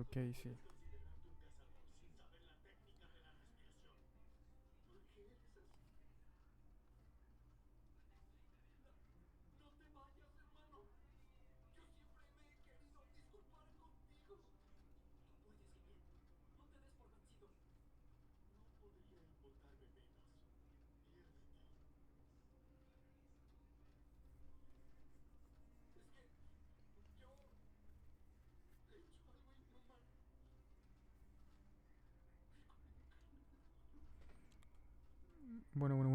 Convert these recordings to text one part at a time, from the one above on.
Ok, sí. Bueno.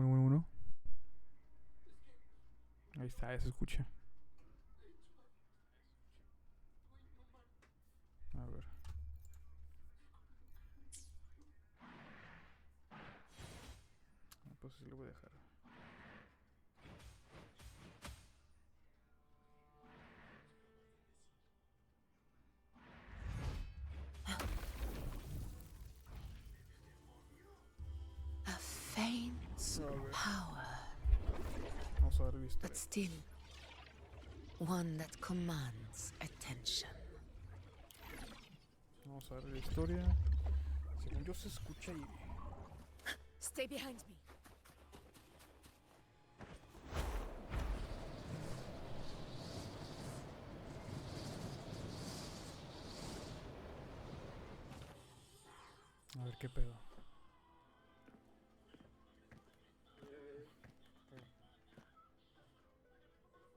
Ahí está, ya se escucha. A ver. Pues sí lo voy a dejar. A faint power, Vamos a ver el but historia. still one that commands attention. Vamos a ver la historia. Según yo se escucha y... Stay behind me. A ver qué pedo.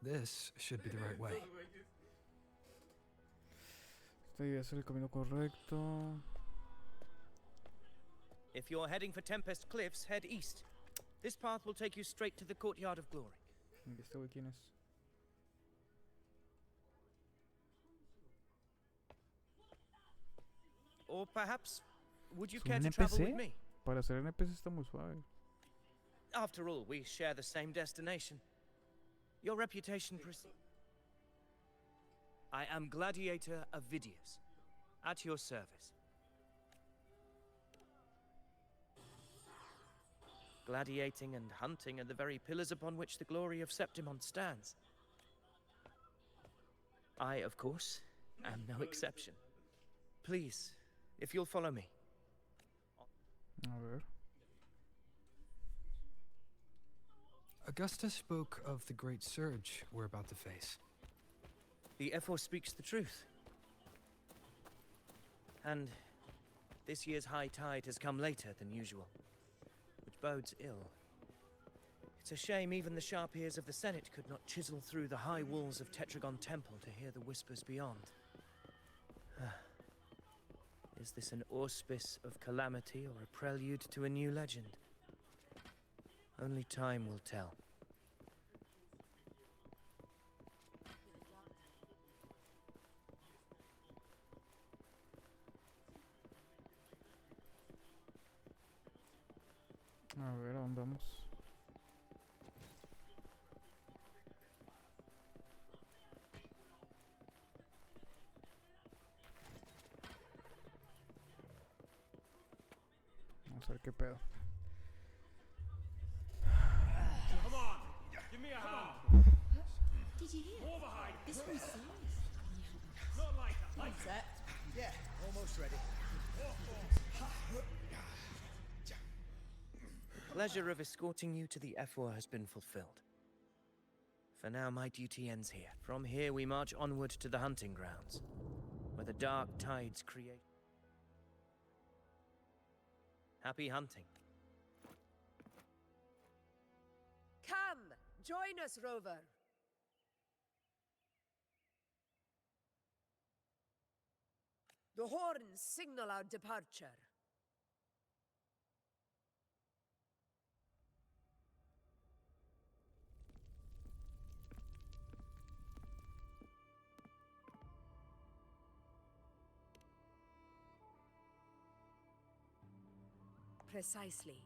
This should be the right way. Este debe ser el camino correcto. If you're heading for Tempest Cliffs, head east. This path will take you straight to the Courtyard of Glory. ¿Y este güey quién es? Or perhaps, would you ¿Es care un to travel with NPC? me? Para ser NPC está muy suave. After all, we share the same destination. Your reputation precedes. I am Gladiator Avidius, at your service. Gladiating and hunting are the very pillars upon which the glory of Septimon stands. I, of course, am no exception. Please, if you'll follow me. A ver. Augusta spoke of the great surge we're about to face. The Ephor speaks the truth. And this year's high tide has come later than usual, which bodes ill. It's a shame even the sharp ears of the Senate could not chisel through the high walls of Tetragon Temple to hear the whispers beyond. Is this an auspice of calamity or a prelude to a new legend? Only time will tell. A ver, ¿a dónde vamos? Vamos a ver qué pedo. Come on! Give me a hand! Did you hear? More behind! This one's serious. Not like that! Like Set. Yeah, almost ready. Pleasure of escorting you to the Ephor has been fulfilled. For now, my duty ends here. From here, we march onward to the hunting grounds, where the dark tides create. Happy hunting. Come, join us, Rover. The horns signal our departure. Precisely.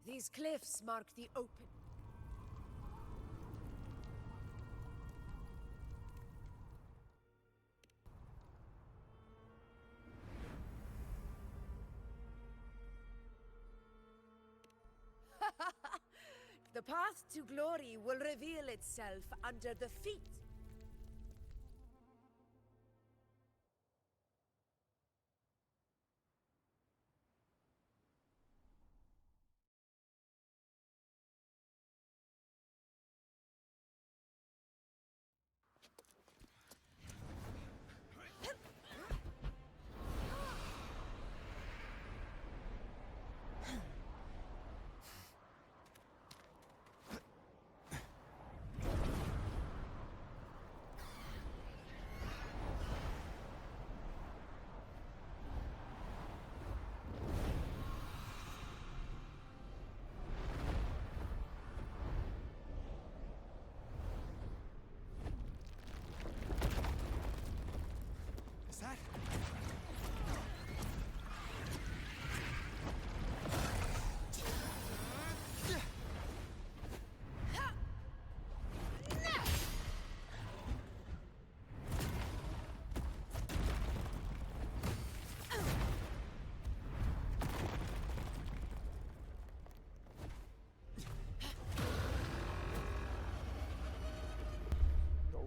These cliffs mark the open. The path to glory will reveal itself under the feet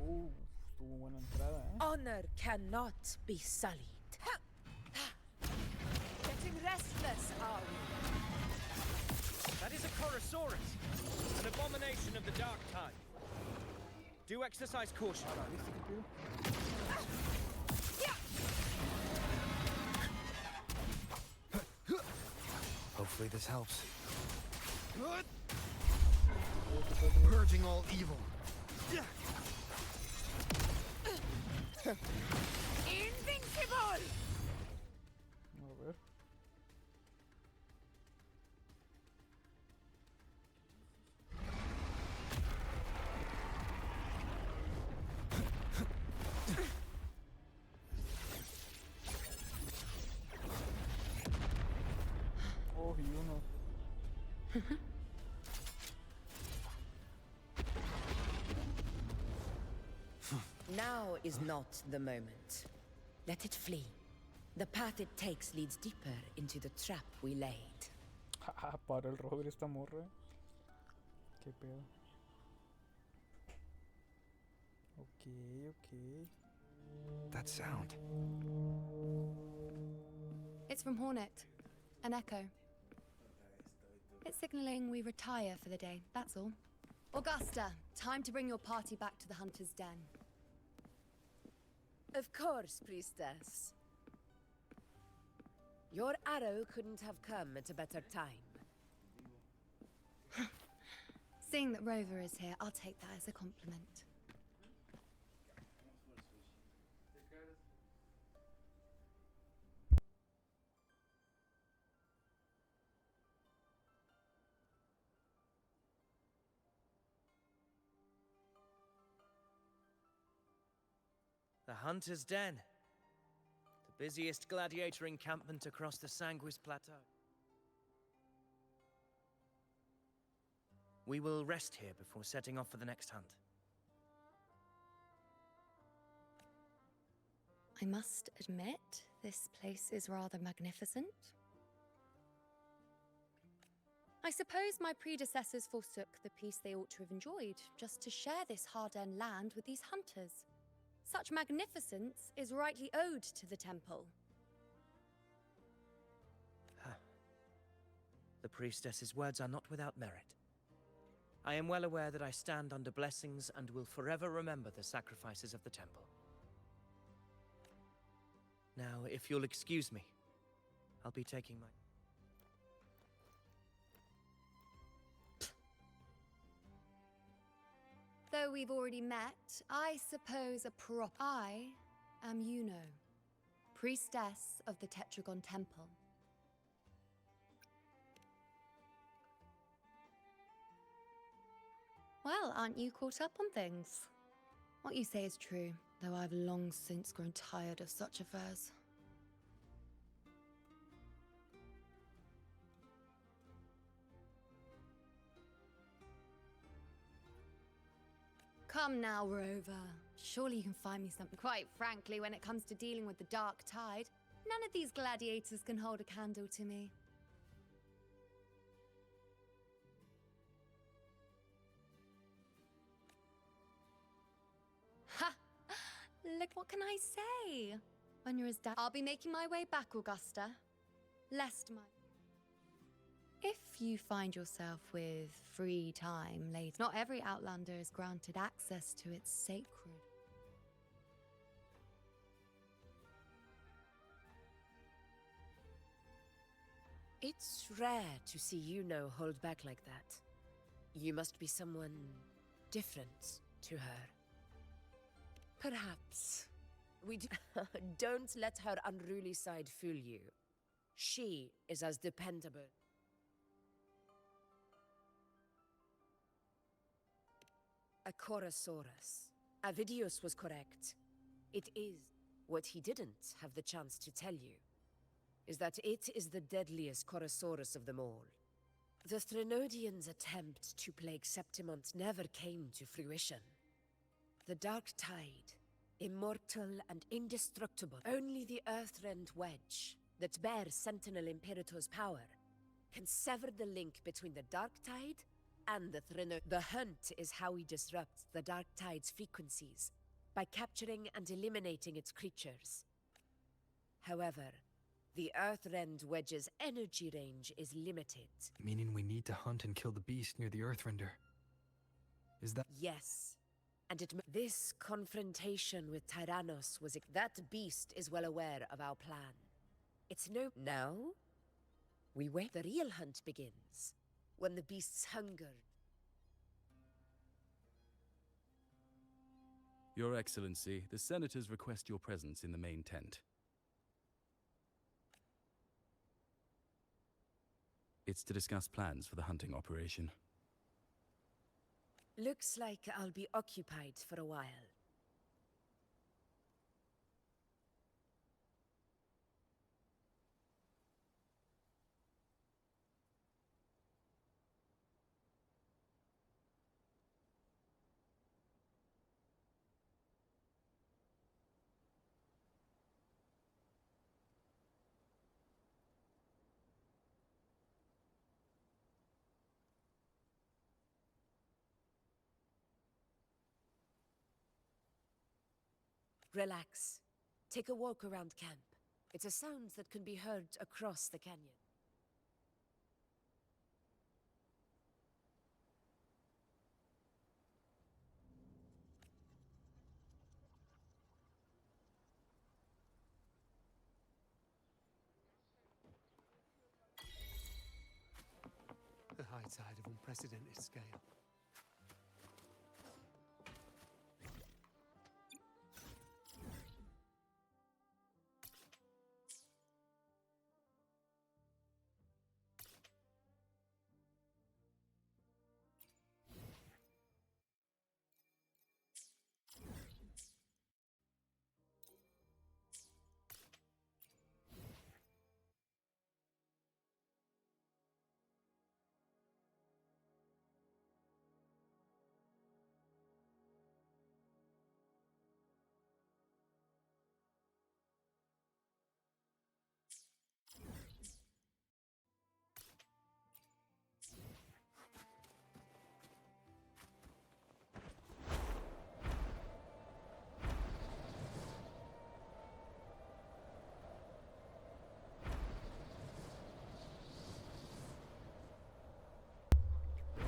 Estuvo buena entrada, ¿eh? Honor cannot be sullied. Getting restless, are we? That is a Chorosaurus, an abomination of the Dark Tide. Do exercise caution. ¿Viste qué pedo? Hopefully this helps. Purging Purging all evil. Invincible! A ver. Oh, y uno. Now is not the moment. Let it flee. The path it takes leads deeper into the trap we laid. Para el rover esta morra. Qué pedo. Ok. That sound. It's from Hornet. An echo. It's signaling we retire for the day, that's all. Augusta, time to bring your party back to the Hunter's Den. Of course, priestess. Your arrow couldn't have come at a better time. Seeing that Rover is here, I'll take that as a compliment. The Hunter's Den. The busiest gladiator encampment across the Sanguis Plateau. We will rest here before setting off for the next hunt. I must admit, this place is rather magnificent. I suppose my predecessors forsook the peace they ought to have enjoyed, just to share this hard-earned land with these hunters. Such magnificence is rightly owed to the temple. The priestess's words are not without merit. I am well aware that I stand under blessings and will forever remember the sacrifices of the temple. Now, if you'll excuse me, I'll be taking my... Though we've already met, I suppose I am Yuno, priestess of the Tetragon Temple. Well, aren't you caught up on things? What you say is true, though I've long since grown tired of such affairs. Come now, Rover. Surely you can find me something. Quite frankly, when it comes to dealing with the Dark Tide, none of these gladiators can hold a candle to me. Ha! Look, what can I say? When you're as down, I'll be making my way back, Augusta. Lest my... If you find yourself with free time later, not every Outlander is granted access to its sacred. It's rare to see Yuno hold back like that. You must be someone different to her. Perhaps. Don't let her unruly side fool you. She is as dependable. A Chorosaurus. Avidius was correct. It is. What he didn't have the chance to tell you is that it is the deadliest Chorosaurus of them all. The Threnodians' attempt to plague Septimont never came to fruition. The Dark Tide, immortal and indestructible, only the Earthrend Wedge that bears Sentinel Imperator's power can sever the link between the Dark Tide and the Threnodians. The hunt is how we disrupt the Dark Tide's frequencies by capturing and eliminating its creatures. However, the Earthrend Wedge's energy range is limited. Meaning we need to hunt and kill the beast near the Earthrender. Is that... Yes. And this confrontation with Tyrannos was... That beast is well aware of our plan. It's no... Now? We wait. The real hunt begins. When the beast's hunger... Your Excellency, the Senators request your presence in the main tent. It's to discuss plans for the hunting operation. Looks like I'll be occupied for a while. Relax. Take a walk around camp. It's a sound that can be heard across the canyon. The high tide of unprecedented scale.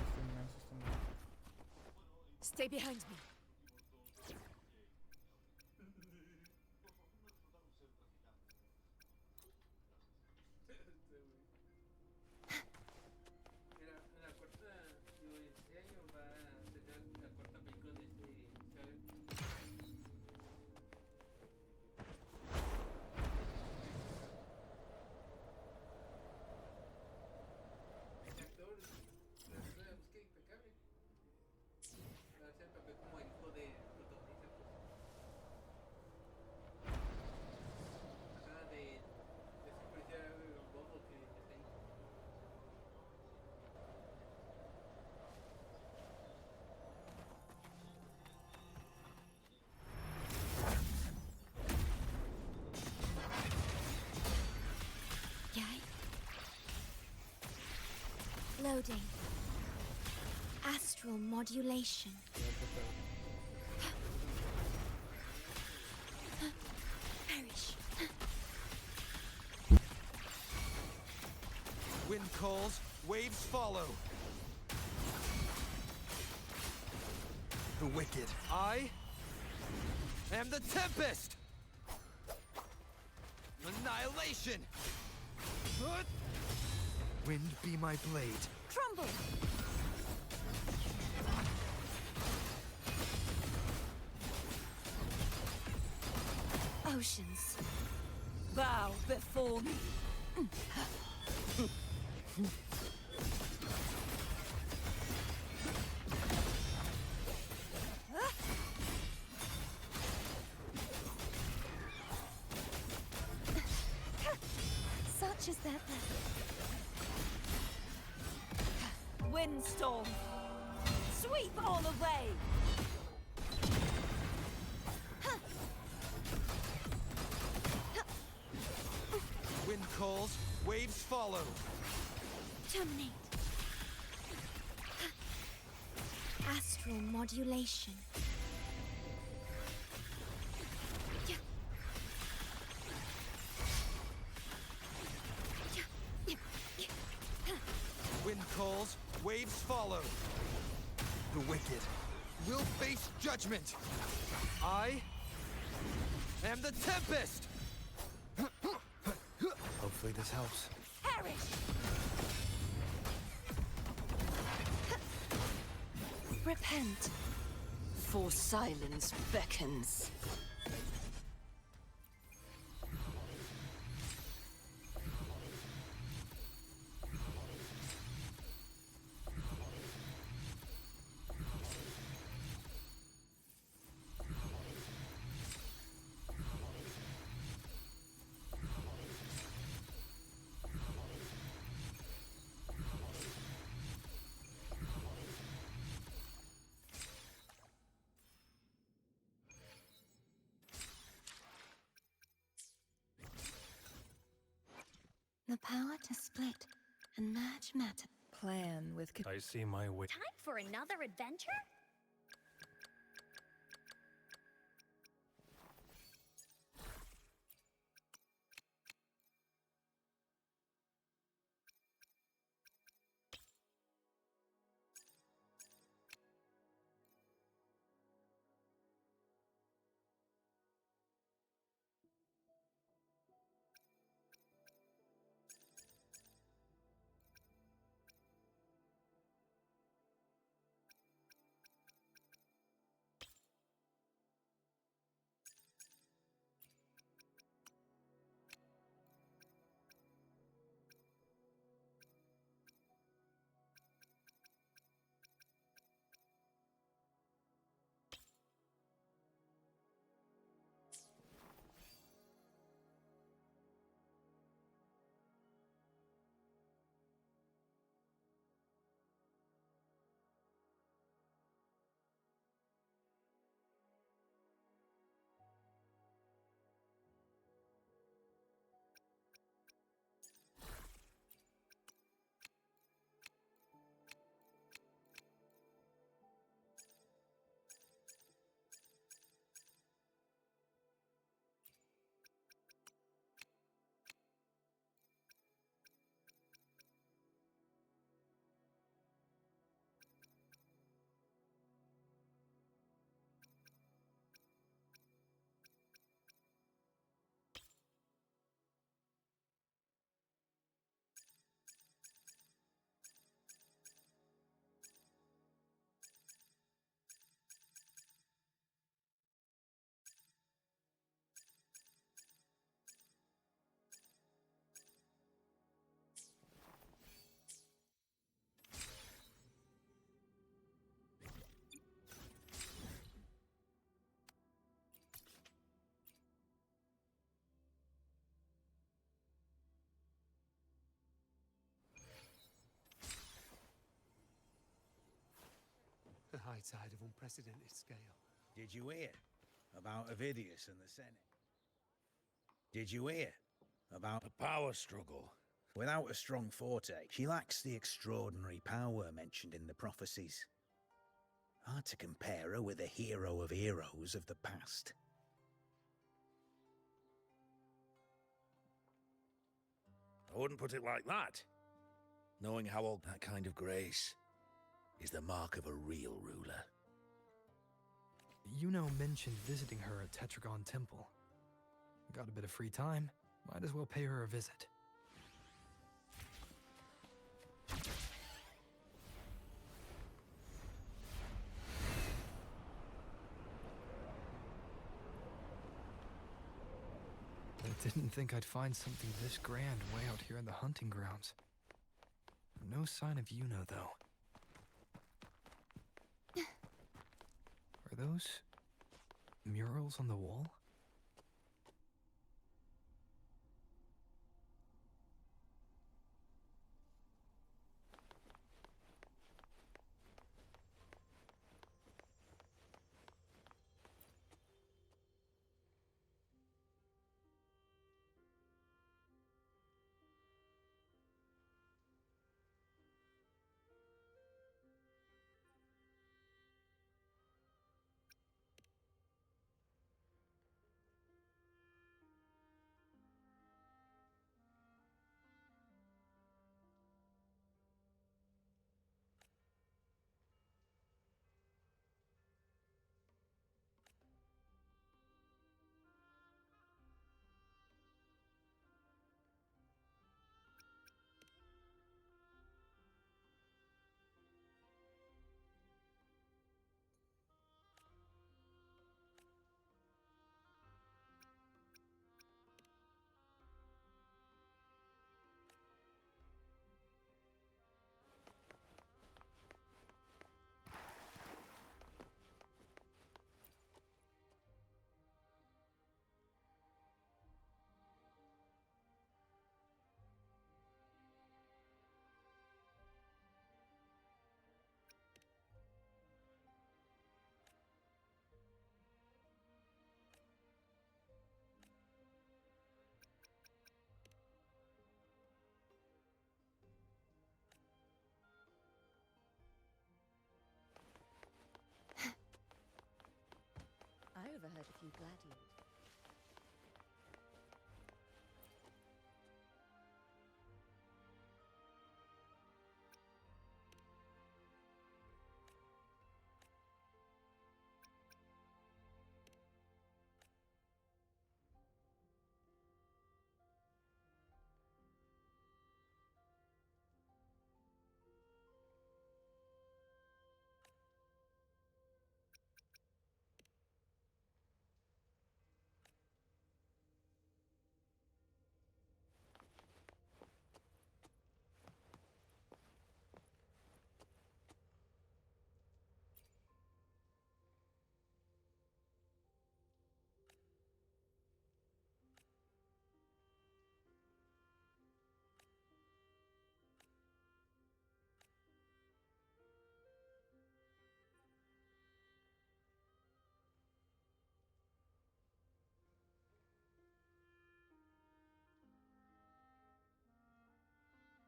Este inmenso, este inmenso. Stay behind me. Loading. Astral modulation. Perish. Wind calls, waves follow. The wicked. I am the Tempest! Annihilation! Wind be my blade. Crumble. Oceans. Bow before me. Such is their Windstorm. Sweep all away. Wind calls, waves follow. terminate. Astral modulation. Waves follow. The wicked will face judgment. I am the Tempest! Hopefully this helps. Perish! Repent, for silence beckons. The power to split and merge matter. Plan with... I see my way. Time for another adventure? A high tide of unprecedented scale. Did you hear about Avidius and the Senate? Did you hear about the power struggle? Without a strong forte, she lacks the extraordinary power mentioned in the prophecies. Hard to compare her with a hero of heroes of the past. I wouldn't put it like that. Knowing how old that kind of grace is the mark of a real ruler. Yuno mentioned visiting her at Tetragon Temple. Got a bit of free time, might as well pay her a visit. I didn't think I'd find something this grand way out here in the hunting grounds. No sign of Yuno, though. Are those murals on the wall? overheard a few gladiators.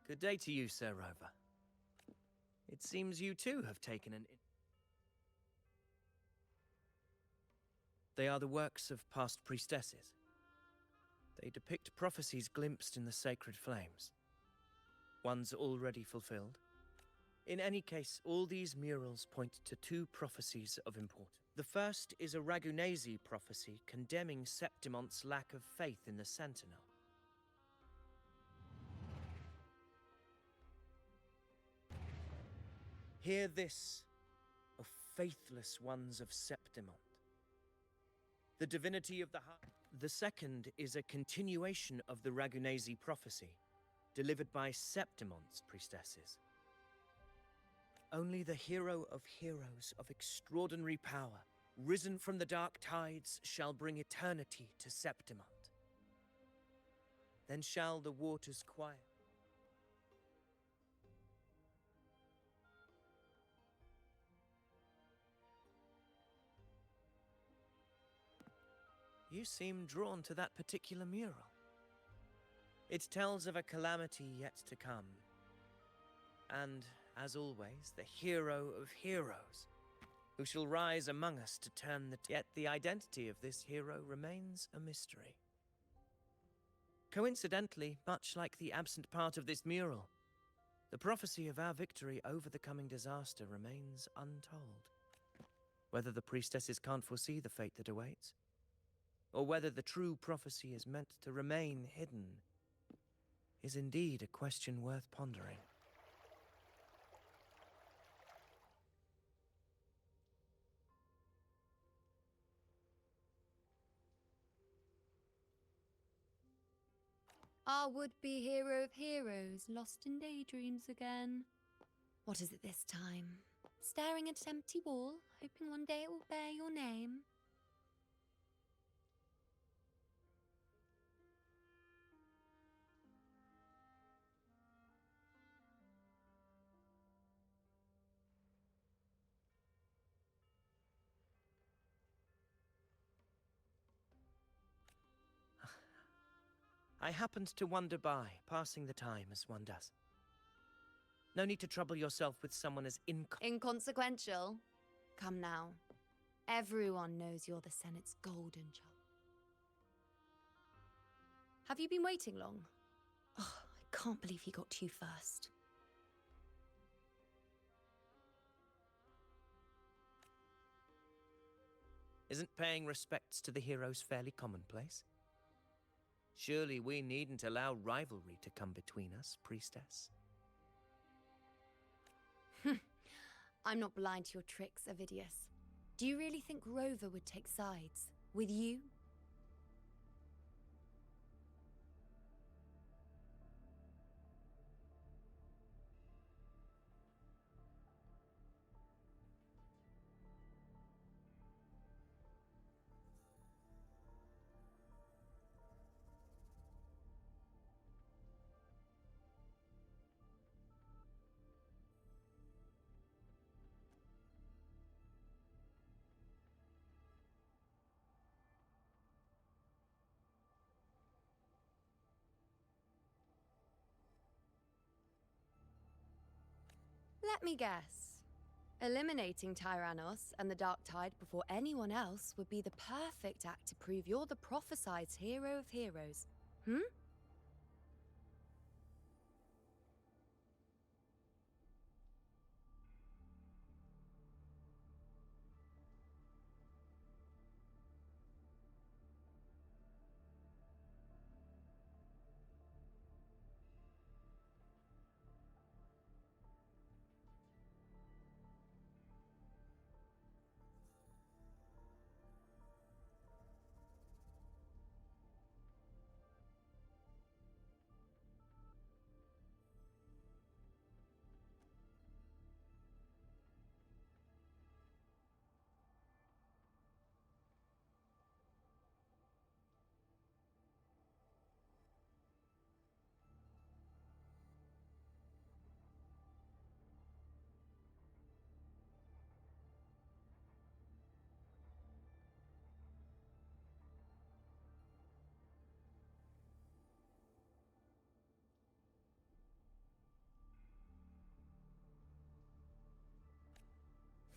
Good day to you, Sir Rover. It seems you too have taken an... They are the works of past priestesses. They depict prophecies glimpsed in the sacred flames. Ones already fulfilled. In any case, all these murals point to two prophecies of importance. The first is a Ragunesi prophecy condemning Septimonte's lack of faith in the Sentinel. Hear this, O faithless ones of Septimont. The divinity of the heart. The second is a continuation of the Ragunesi prophecy, delivered by Septimonte's priestesses. Only the hero of heroes of extraordinary power, risen from the dark tides, shall bring eternity to Septimont. Then shall the waters quiet. You seem drawn to that particular mural. It tells of a calamity yet to come. And, as always, the hero of heroes, who shall rise among us to turn the... Yet the identity of this hero remains a mystery. Coincidentally, much like the absent part of this mural, the prophecy of our victory over the coming disaster remains untold. Whether the priestesses can't foresee the fate that awaits, or whether the true prophecy is meant to remain hidden, is indeed a question worth pondering. Our would-be hero of heroes, lost in daydreams again. What is it this time? Staring at an empty wall, hoping one day it will bear your name? I happened to wander by, passing the time as one does. No need to trouble yourself with someone as Inconsequential? Come now. Everyone knows you're the Senate's golden child. Have you been waiting long? Oh, I can't believe he got to you first. Isn't paying respects to the heroes fairly commonplace? Surely we needn't allow rivalry to come between us, priestess. I'm not blind to your tricks, Avidius. Do you really think Rover would take sides? With you? Let me guess. Eliminating Tyrannos and the Dark Tide before anyone else would be the perfect act to prove you're the prophesied hero of heroes. Hmm?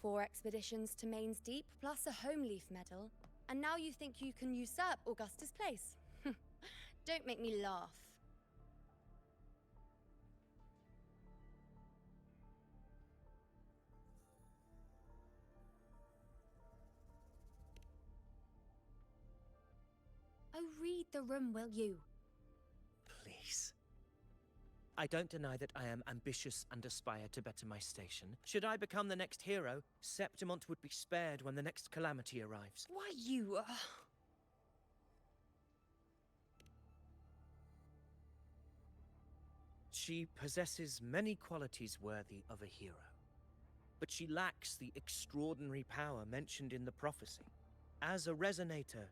Four expeditions to Main's Deep, plus a home leaf medal. And now you think you can usurp Augusta's place? Don't make me laugh. Oh, read the room, will you? Please. I don't deny that I am ambitious and aspire to better my station. Should I become the next hero, Septimont would be spared when the next calamity arrives. Why, you... She possesses many qualities worthy of a hero, but she lacks the extraordinary power mentioned in the prophecy. As a resonator,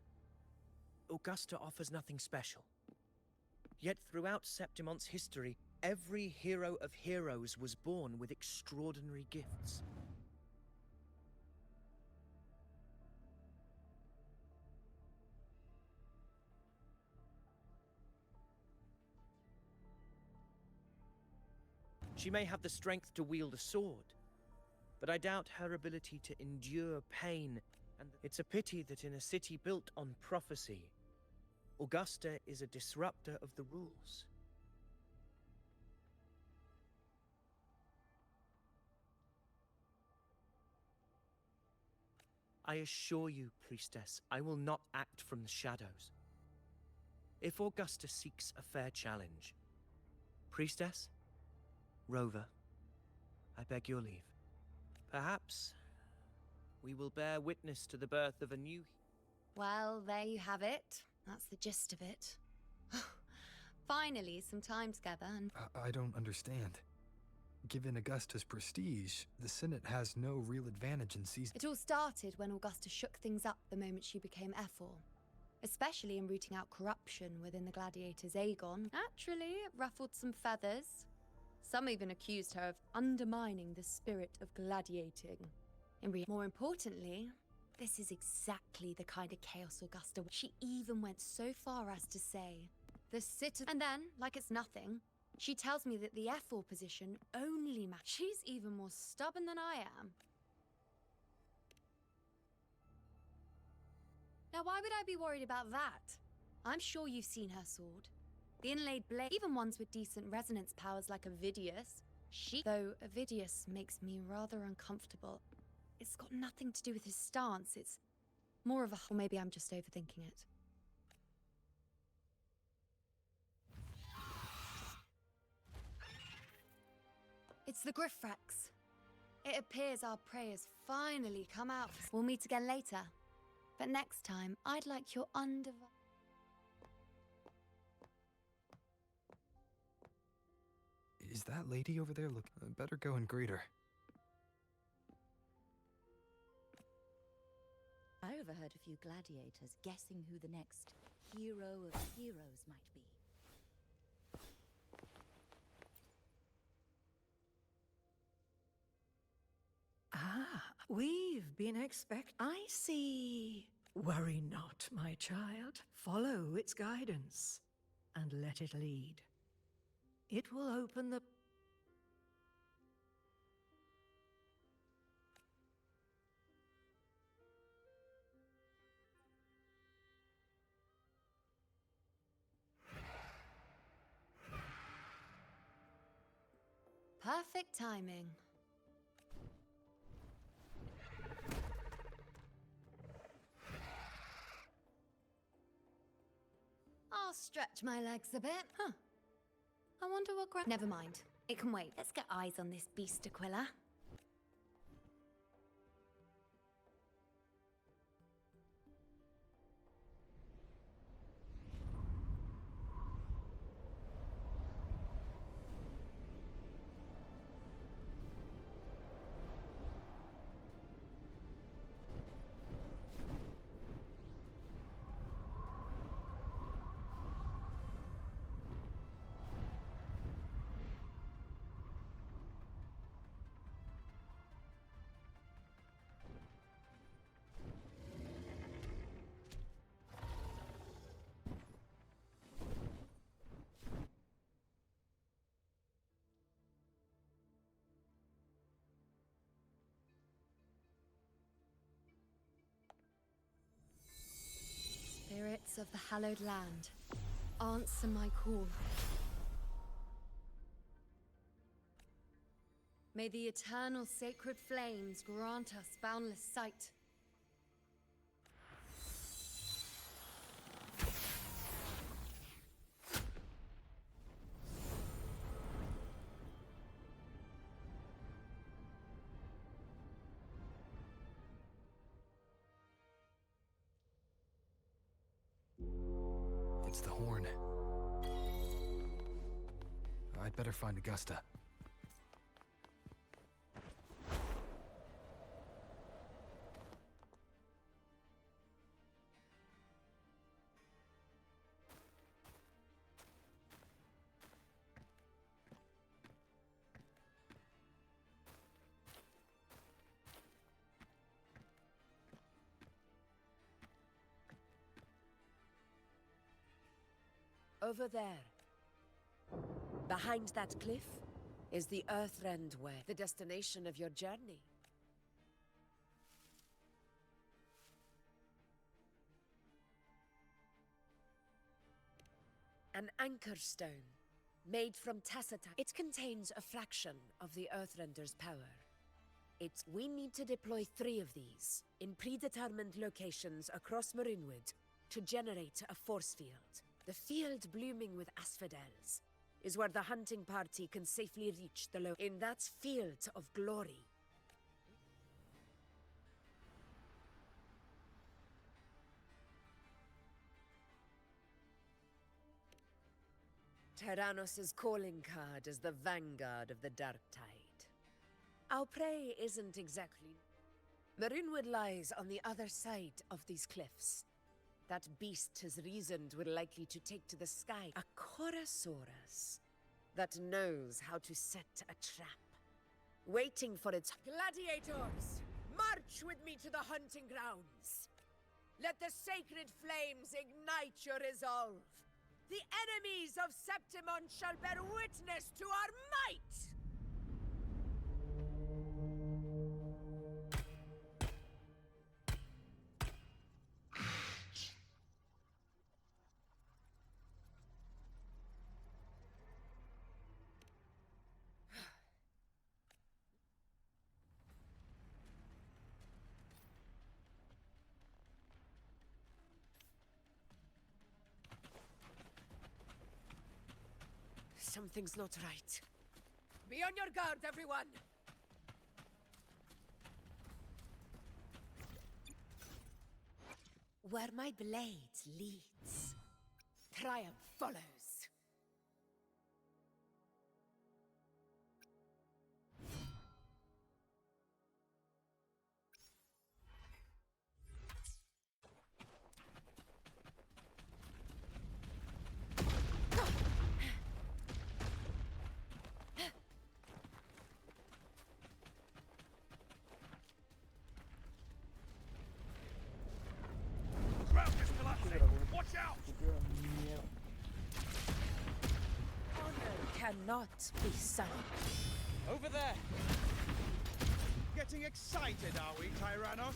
Augusta offers nothing special. Yet throughout Septimont's history, every hero of heroes was born with extraordinary gifts. She may have the strength to wield a sword, but I doubt her ability to endure pain, and it's a pity that in a city built on prophecy, Augusta is a disruptor of the rules. I assure you, Priestess, I will not act from the shadows. If Augusta seeks a fair challenge, Priestess, Rover, I beg your leave. Perhaps we will bear witness to the birth of a new... Well, there you have it. That's the gist of it. Finally, some time together and... I don't understand. Given Augusta's prestige, the Senate has no real advantage in seizing... It all started when Augusta shook things up the moment she became Ephor. Especially in rooting out corruption within the gladiators' Aegon. Naturally, it ruffled some feathers. Some even accused her of undermining the spirit of gladiating. More importantly, this is exactly the kind of chaos Augusta... She even went so far as to say, the citizen... And then, like it's nothing, she tells me that the Ephor position only matters. She's even more stubborn than I am. Now, why would I be worried about that? I'm sure you've seen her sword. The inlaid blade, even ones with decent resonance powers like Avidius. Though Avidius makes me rather uncomfortable. It's got nothing to do with his stance, it's more of a... Or maybe I'm just overthinking it. It's the Griffrex. It appears our prey has finally come out. We'll meet again later. But next time, I'd like your undivided... Is that lady over there? Look, better go and greet her. I overheard a few gladiators guessing who the next hero of heroes might be. Ah, we've been I see. Worry not, my child. Follow its guidance and let it lead. It will open the... Perfect timing. I'll stretch my legs a bit. Huh. I wonder what Never mind. It can wait. Let's get eyes on this beast, Aquila. Spirits of the hallowed land, answer my call. May the eternal sacred flames grant us boundless sight. It's the horn. I'd better find Augusta. Over there, behind that cliff, is the Earthrend Way, the destination of your journey. An anchor stone, made from Tacita. It contains a fraction of the Earthrender's power. We need to deploy 3 of these, in predetermined locations across Marinwood, to generate a force field. The field blooming with asphodels is where the hunting party can safely reach the in that field of glory. Tyrannos' calling card is the vanguard of the Dark Tide. Our prey isn't exactly... Marinwood lies on the other side of these cliffs. That beast has reasoned we're likely to take to the sky. A Corasaurus that knows how to set a trap. Waiting for its... Gladiators! March with me to the hunting grounds! Let the sacred flames ignite your resolve! The enemies of Septimon shall bear witness to our might! Something's not right. Be on your guard, everyone! Where my blade leads, triumph follows. Cannot be sunk. Over there! Getting excited, are we, Tyrannos?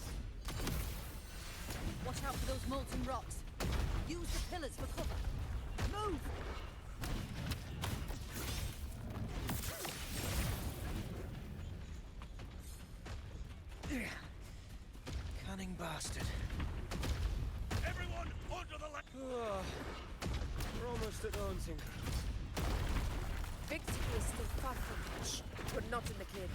Watch out for those molten rocks. Use the pillars for cover. Move! bastard. Everyone onto the left. We're almost at the hunting grounds. Victory is still far from reach. We're not in the clear yet.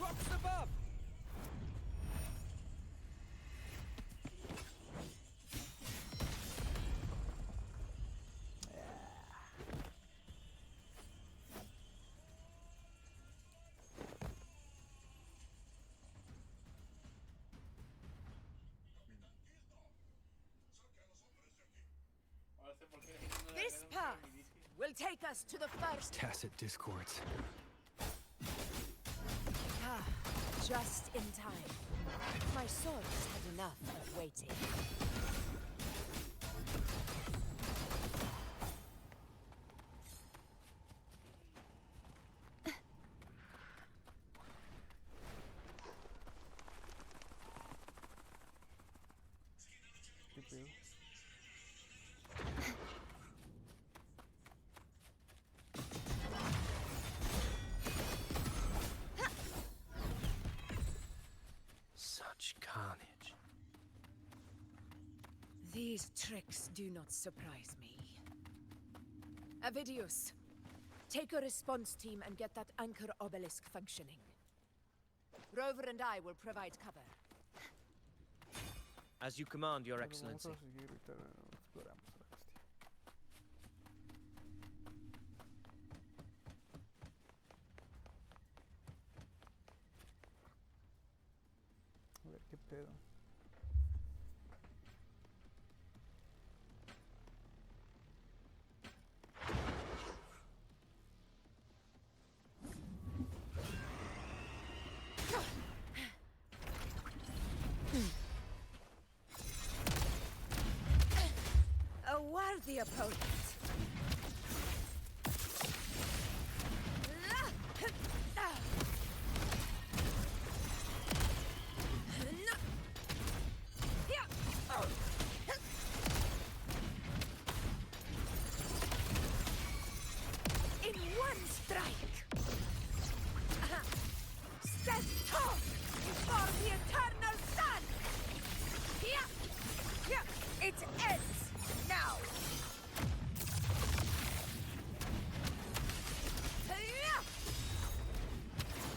Rocks above! This path will take us to the first. Tacit discords. Ah, just in time. My swords had enough of waiting. ¿Qué pedo? Such carnage. These tricks do not surprise me. Avidius, take a response team and get that anchor obelisk functioning. Rover and I will provide cover. As you command, Your Pero Excellency. vamos a seguir ahorita exploramos a la bestia. A ver qué pedo. A worthy opponent. In one strike. Stand tall before the eternal sun. It ends now.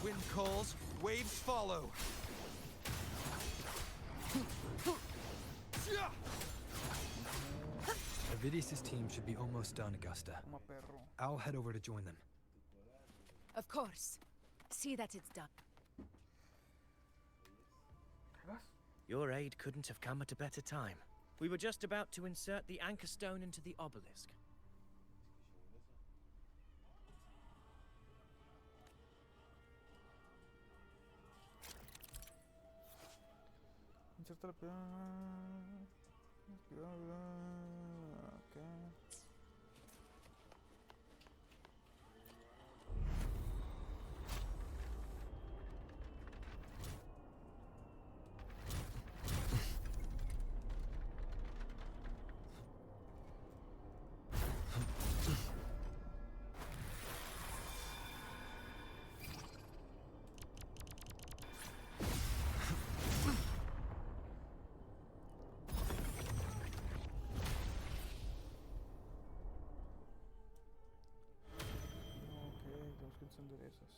Wind calls, waves follow. Avidius' team should be almost done, Augusta. Toma, perro. I'll head over to join them. Of course. See that it's done. Your aid couldn't have come at a better time. We were just about to insert the anchor stone into the obelisk. Inserta la ok. Tenemos que encender esas.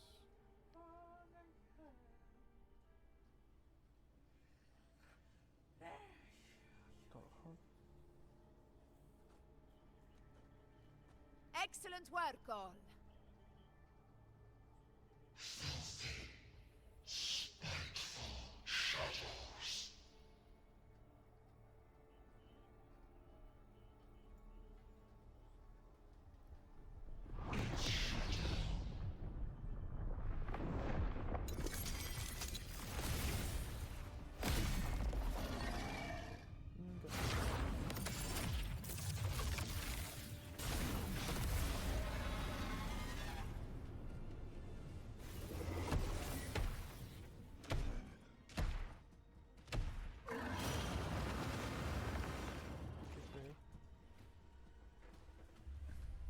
Excellent work, all.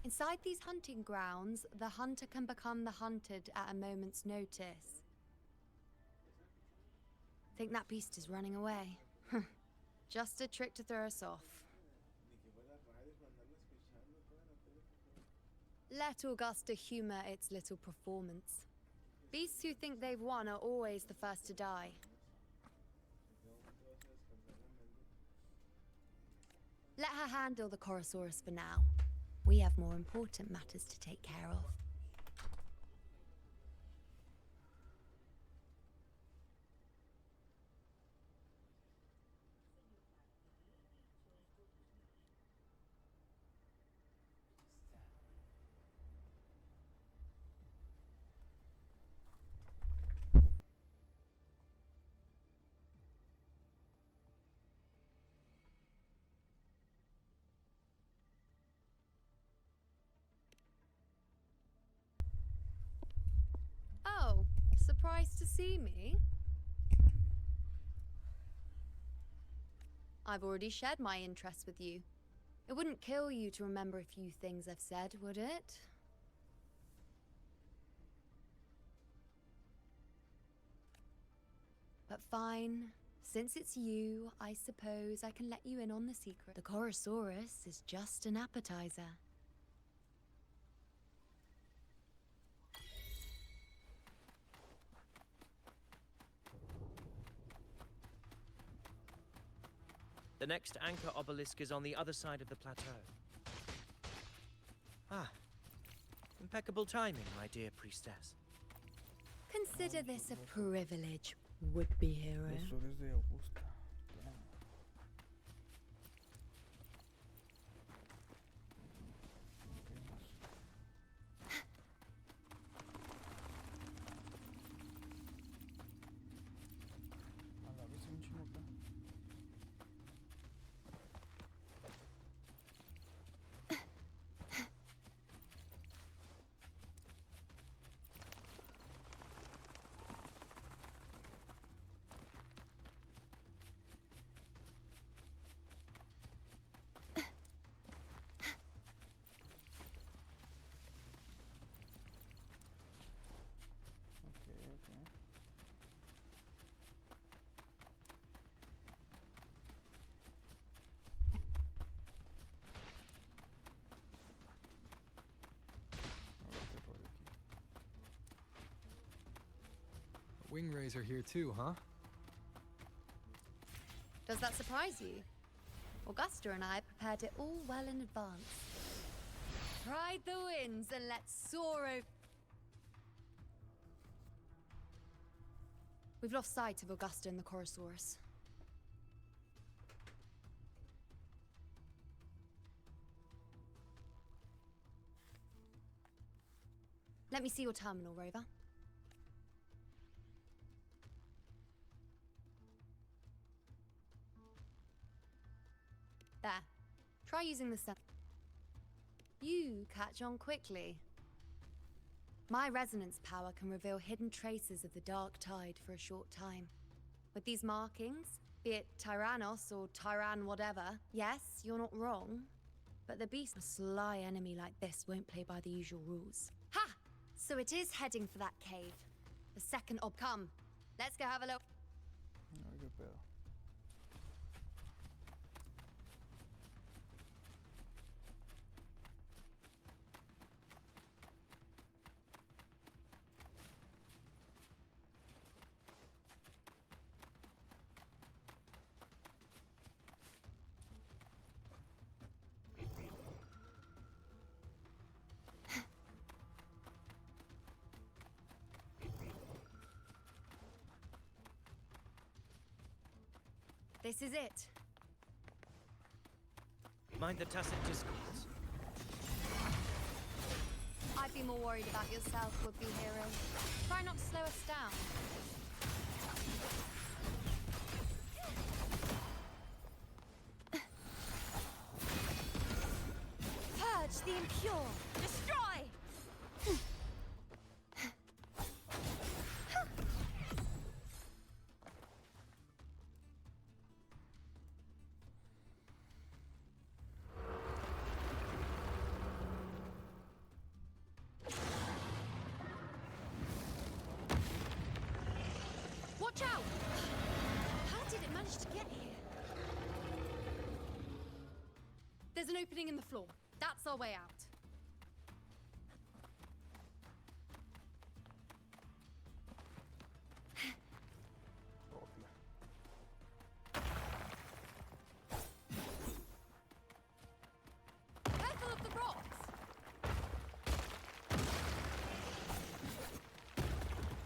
Inside these hunting grounds, the hunter can become the hunted at a moment's notice. Think that beast is running away? Just a trick to throw us off. Let Augusta humor its little performance. Beasts who think they've won are always the first to die. Let her handle the Chorosaurus for now. We have more important matters to take care of. Oh, surprised to see me? I've already shared my interest with you. It wouldn't kill you to remember a few things I've said, would it? But fine. Since it's you, I suppose I can let you in on the secret. The Chorosaurus is just an appetizer. The next anchor obelisk is on the other side of the plateau. Ah, impeccable timing, my dear priestess. Consider this a privilege, would-be hero. Los flores de Augusta. Damn. A la vez hay un chingo acá. Okay. Ahorita por aquí. Wingrays are here too, huh? Does that surprise you? Augusta and I prepared it all well in advance. Ride the winds and let's soar over. We've lost sight of Augusta and the Chorosaurus. Let me see your terminal, Rover. There. Try using the sun. You catch on quickly. My resonance power can reveal hidden traces of the dark tide for a short time. With these markings, be it Tyrannos or Tyran whatever, yes, you're not wrong. But the beast, a sly enemy like this, won't play by the usual rules. Ha! So it is heading for that cave. The second come. Let's go have a look. Ay, qué pedo. This is it. Mind the tacit discords. I'd be more worried about yourself, would-be hero. Try not to slow us down. Purge the impure! Destroy! managed to get here? There's an opening in the floor. That's our way out. Careful of the rocks!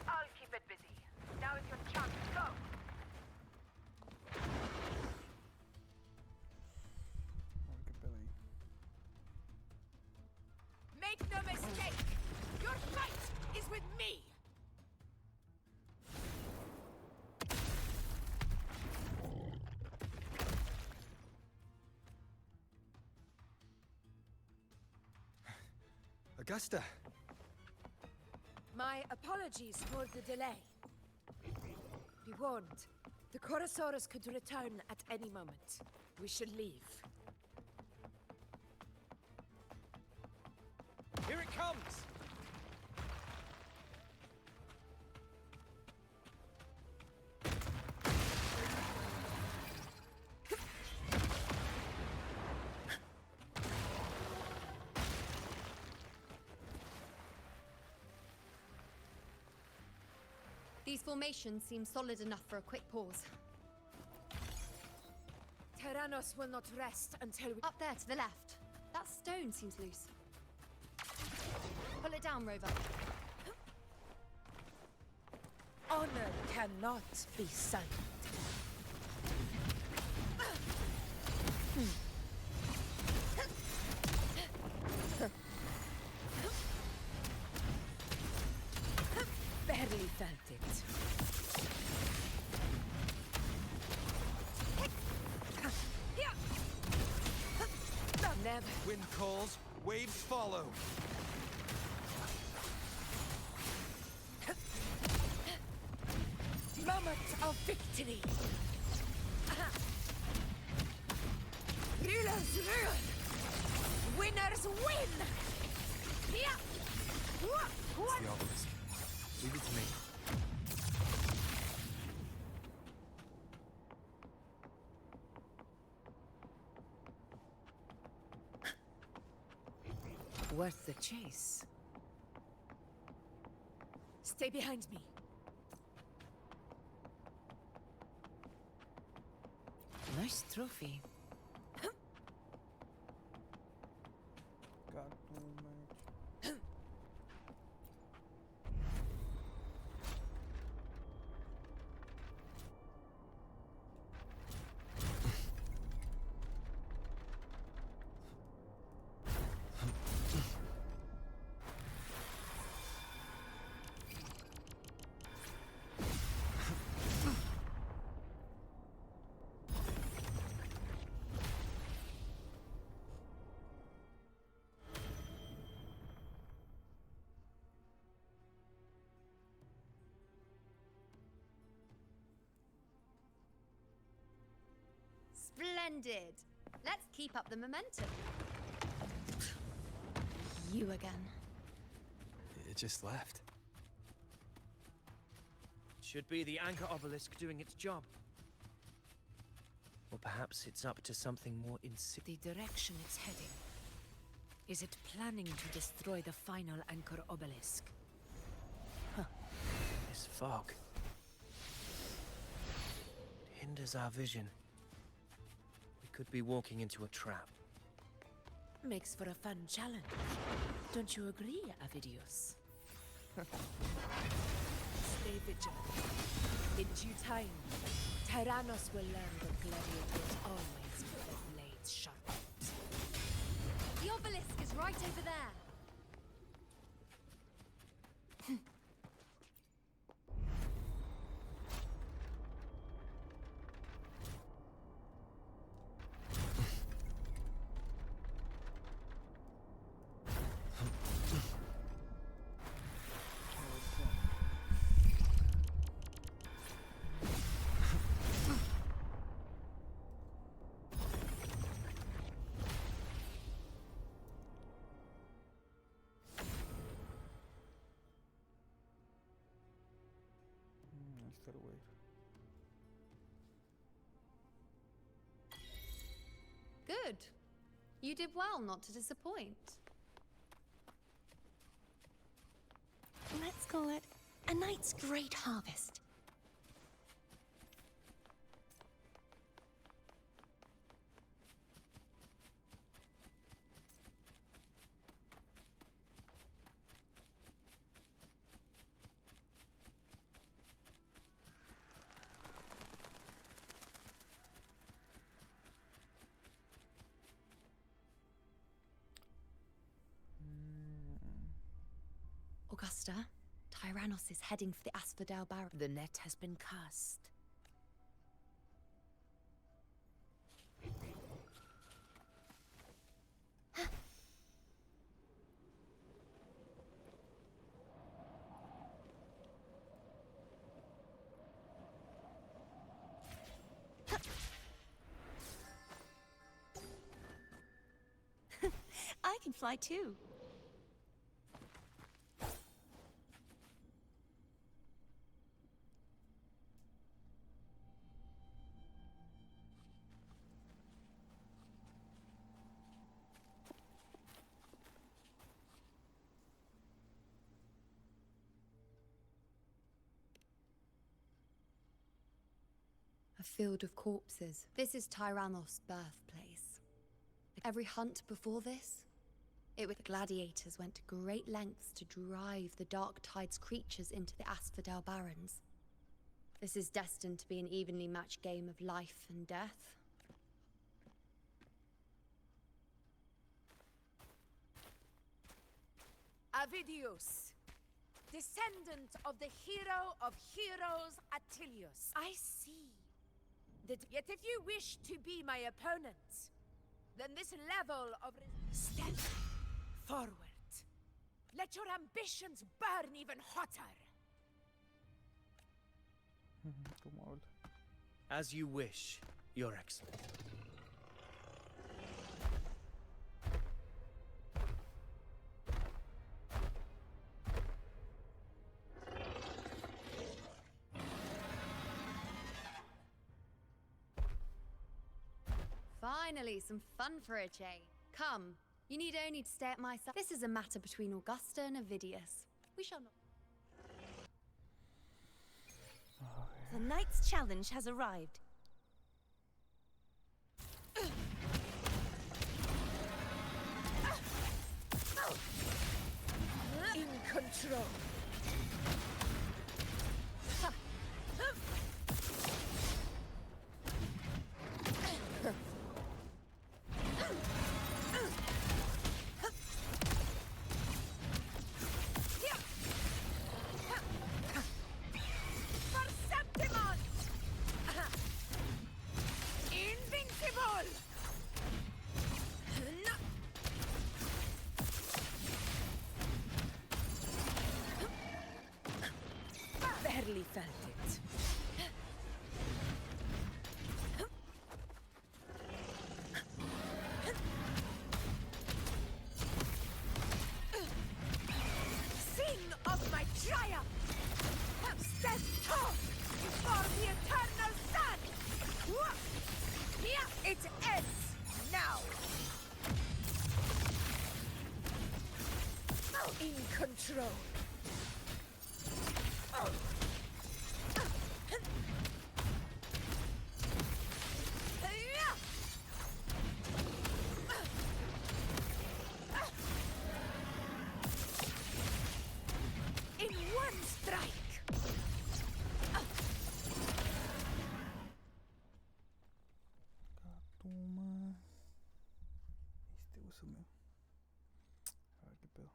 I'll keep it busy. Now is your chance. Go! Make no mistake! Your fight is with me! Augusta! My apologies for the delay. Be warned, the Chorosaurus could return at any moment. We should leave. Here it comes! These formations seem solid enough for a quick pause. Tyrannos will not rest until we... Up there to the left. That stone seems loose. Pull it down, Rover. Honor cannot be silent. Barely felt it. Never. Wind calls, waves follow. Moment of victory. Rulers rule. Winners win. Yeah. It's the obelisk. Leave it to me. Worth the chase. Stay behind me. Nice trophy. Got too much. Splendid! Let's keep up the momentum. You again. It just left. Should be the anchor obelisk doing its job. Or perhaps it's up to something more insidious. The direction it's heading. Is it planning to destroy the final anchor obelisk? This fog. It hinders our vision. We could be walking into a trap. Makes for a fun challenge. Don't you agree, Avidius? Stay vigilant. In due time, Tyrannos will learn that gladiators always put their blades sharp. The obelisk is right over there. Let's get away. Good. You did well not to disappoint. Let's call it a night's great harvest. Augusta, Tyrannos is heading for the Asphodel Barrow. The net has been cast. I can fly too. A field of corpses. This is Tyrannos' birthplace. Every hunt before this, the gladiators went to great lengths to drive the Dark Tide's creatures into the Asphodel Barrens. This is destined to be an evenly matched game of life and death. Avidius, descendant of the hero of heroes, Attilius. I see that. Yet if you wish to be my opponent, then this level of step forward. Let your ambitions burn even hotter. ¿Cómo habla? As you wish, Your Excellency. Finally, some fun for a change. Come, you need only to stay at my side. This is a matter between Augusta and Avidius. We shall not. The knight's challenge has arrived. In control. Barely felt it. Sing of my triumph! Stand tall before the eternal sun! It ends now! In control. In one strike. Toma. Uso mío. A ver qué pedo.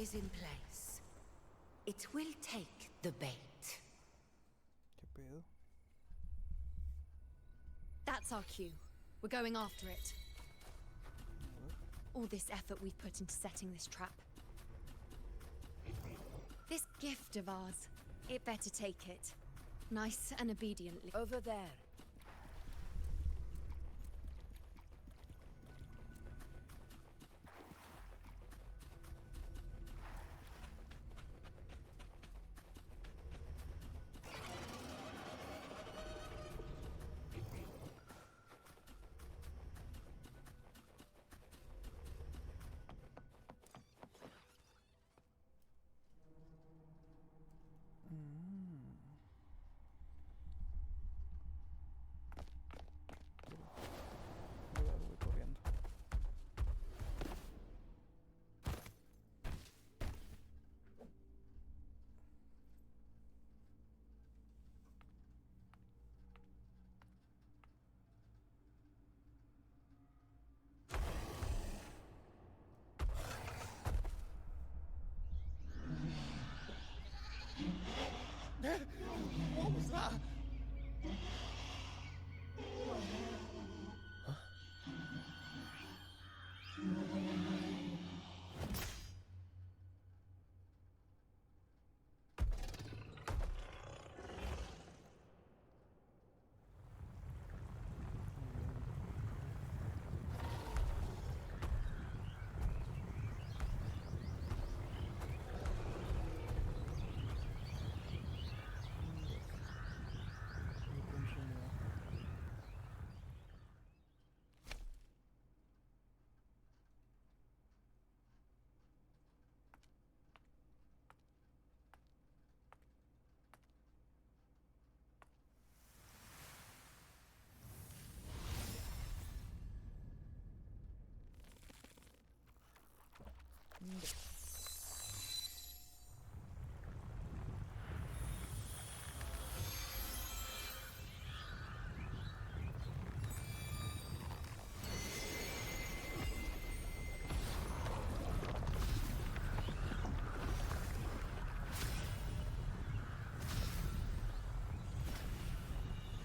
is in place. It will take the bait. ¿Qué pedo? That's our cue. We're going after it. All this effort we've put into setting this trap. This gift of ours, it better take it. Nice and obediently. Over there. Voy corriendo. What was that?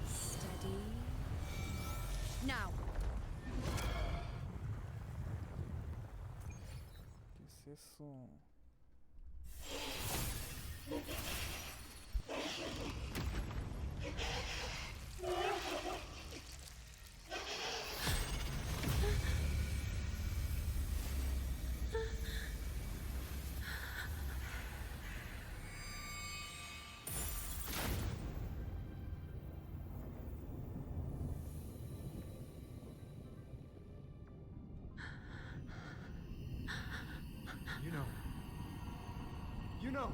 Steady. Now. ¿Qué es eso? You know. You know.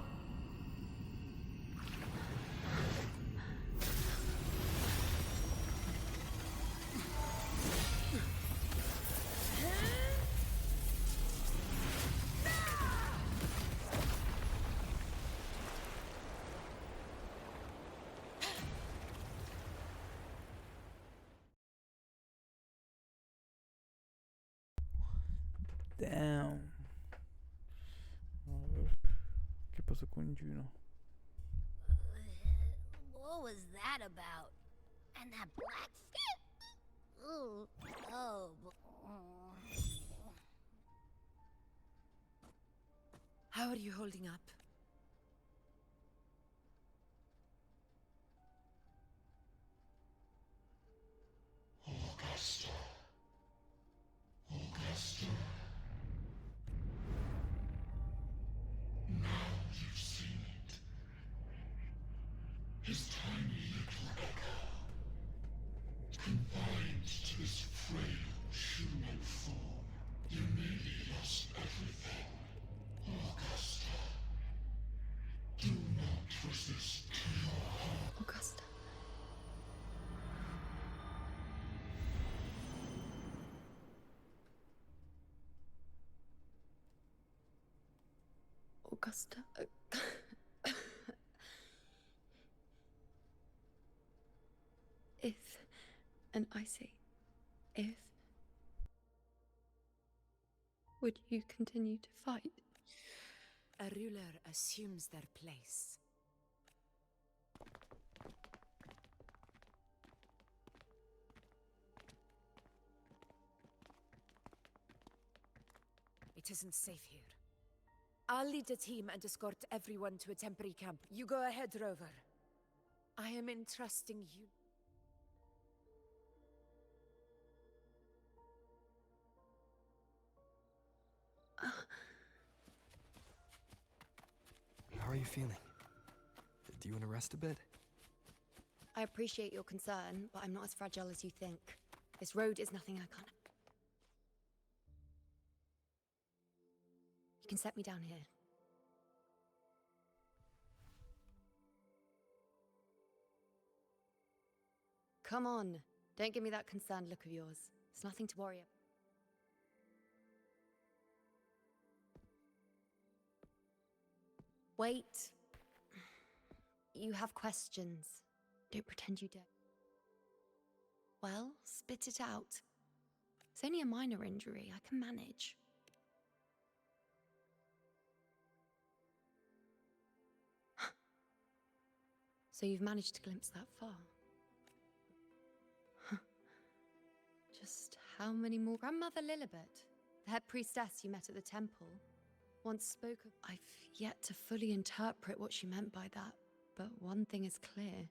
Damn. A ver, ¿qué pasó con Juno? What was that about? And that black Ooh. Oh. How are you holding up? Augusta. Augusta. Now you've seen it. His tiny little echo, confined to this frail human form. You nearly lost everything. Augusta. Do not resist to your heart. Augusta. Augusta. If, and I say, if, would you continue to fight? a ruler assumes their place. It isn't safe here. I'll lead a team and escort everyone to a temporary camp. You go ahead, Rover. I am entrusting you. How are you feeling? Do you want to rest a bit? I appreciate your concern, but I'm not as fragile as you think. This road is nothing I can't. You can set me down here. Come on. Don't give me that concerned look of yours. It's nothing to worry about. Wait. You have questions. Don't pretend you don't. Well, spit it out. It's only a minor injury. I can manage. So you've managed to glimpse that far? Just how many more? Grandmother Lilibet, the head priestess you met at the temple, once spoke of... I've yet to fully interpret what she meant by that, but one thing is clear.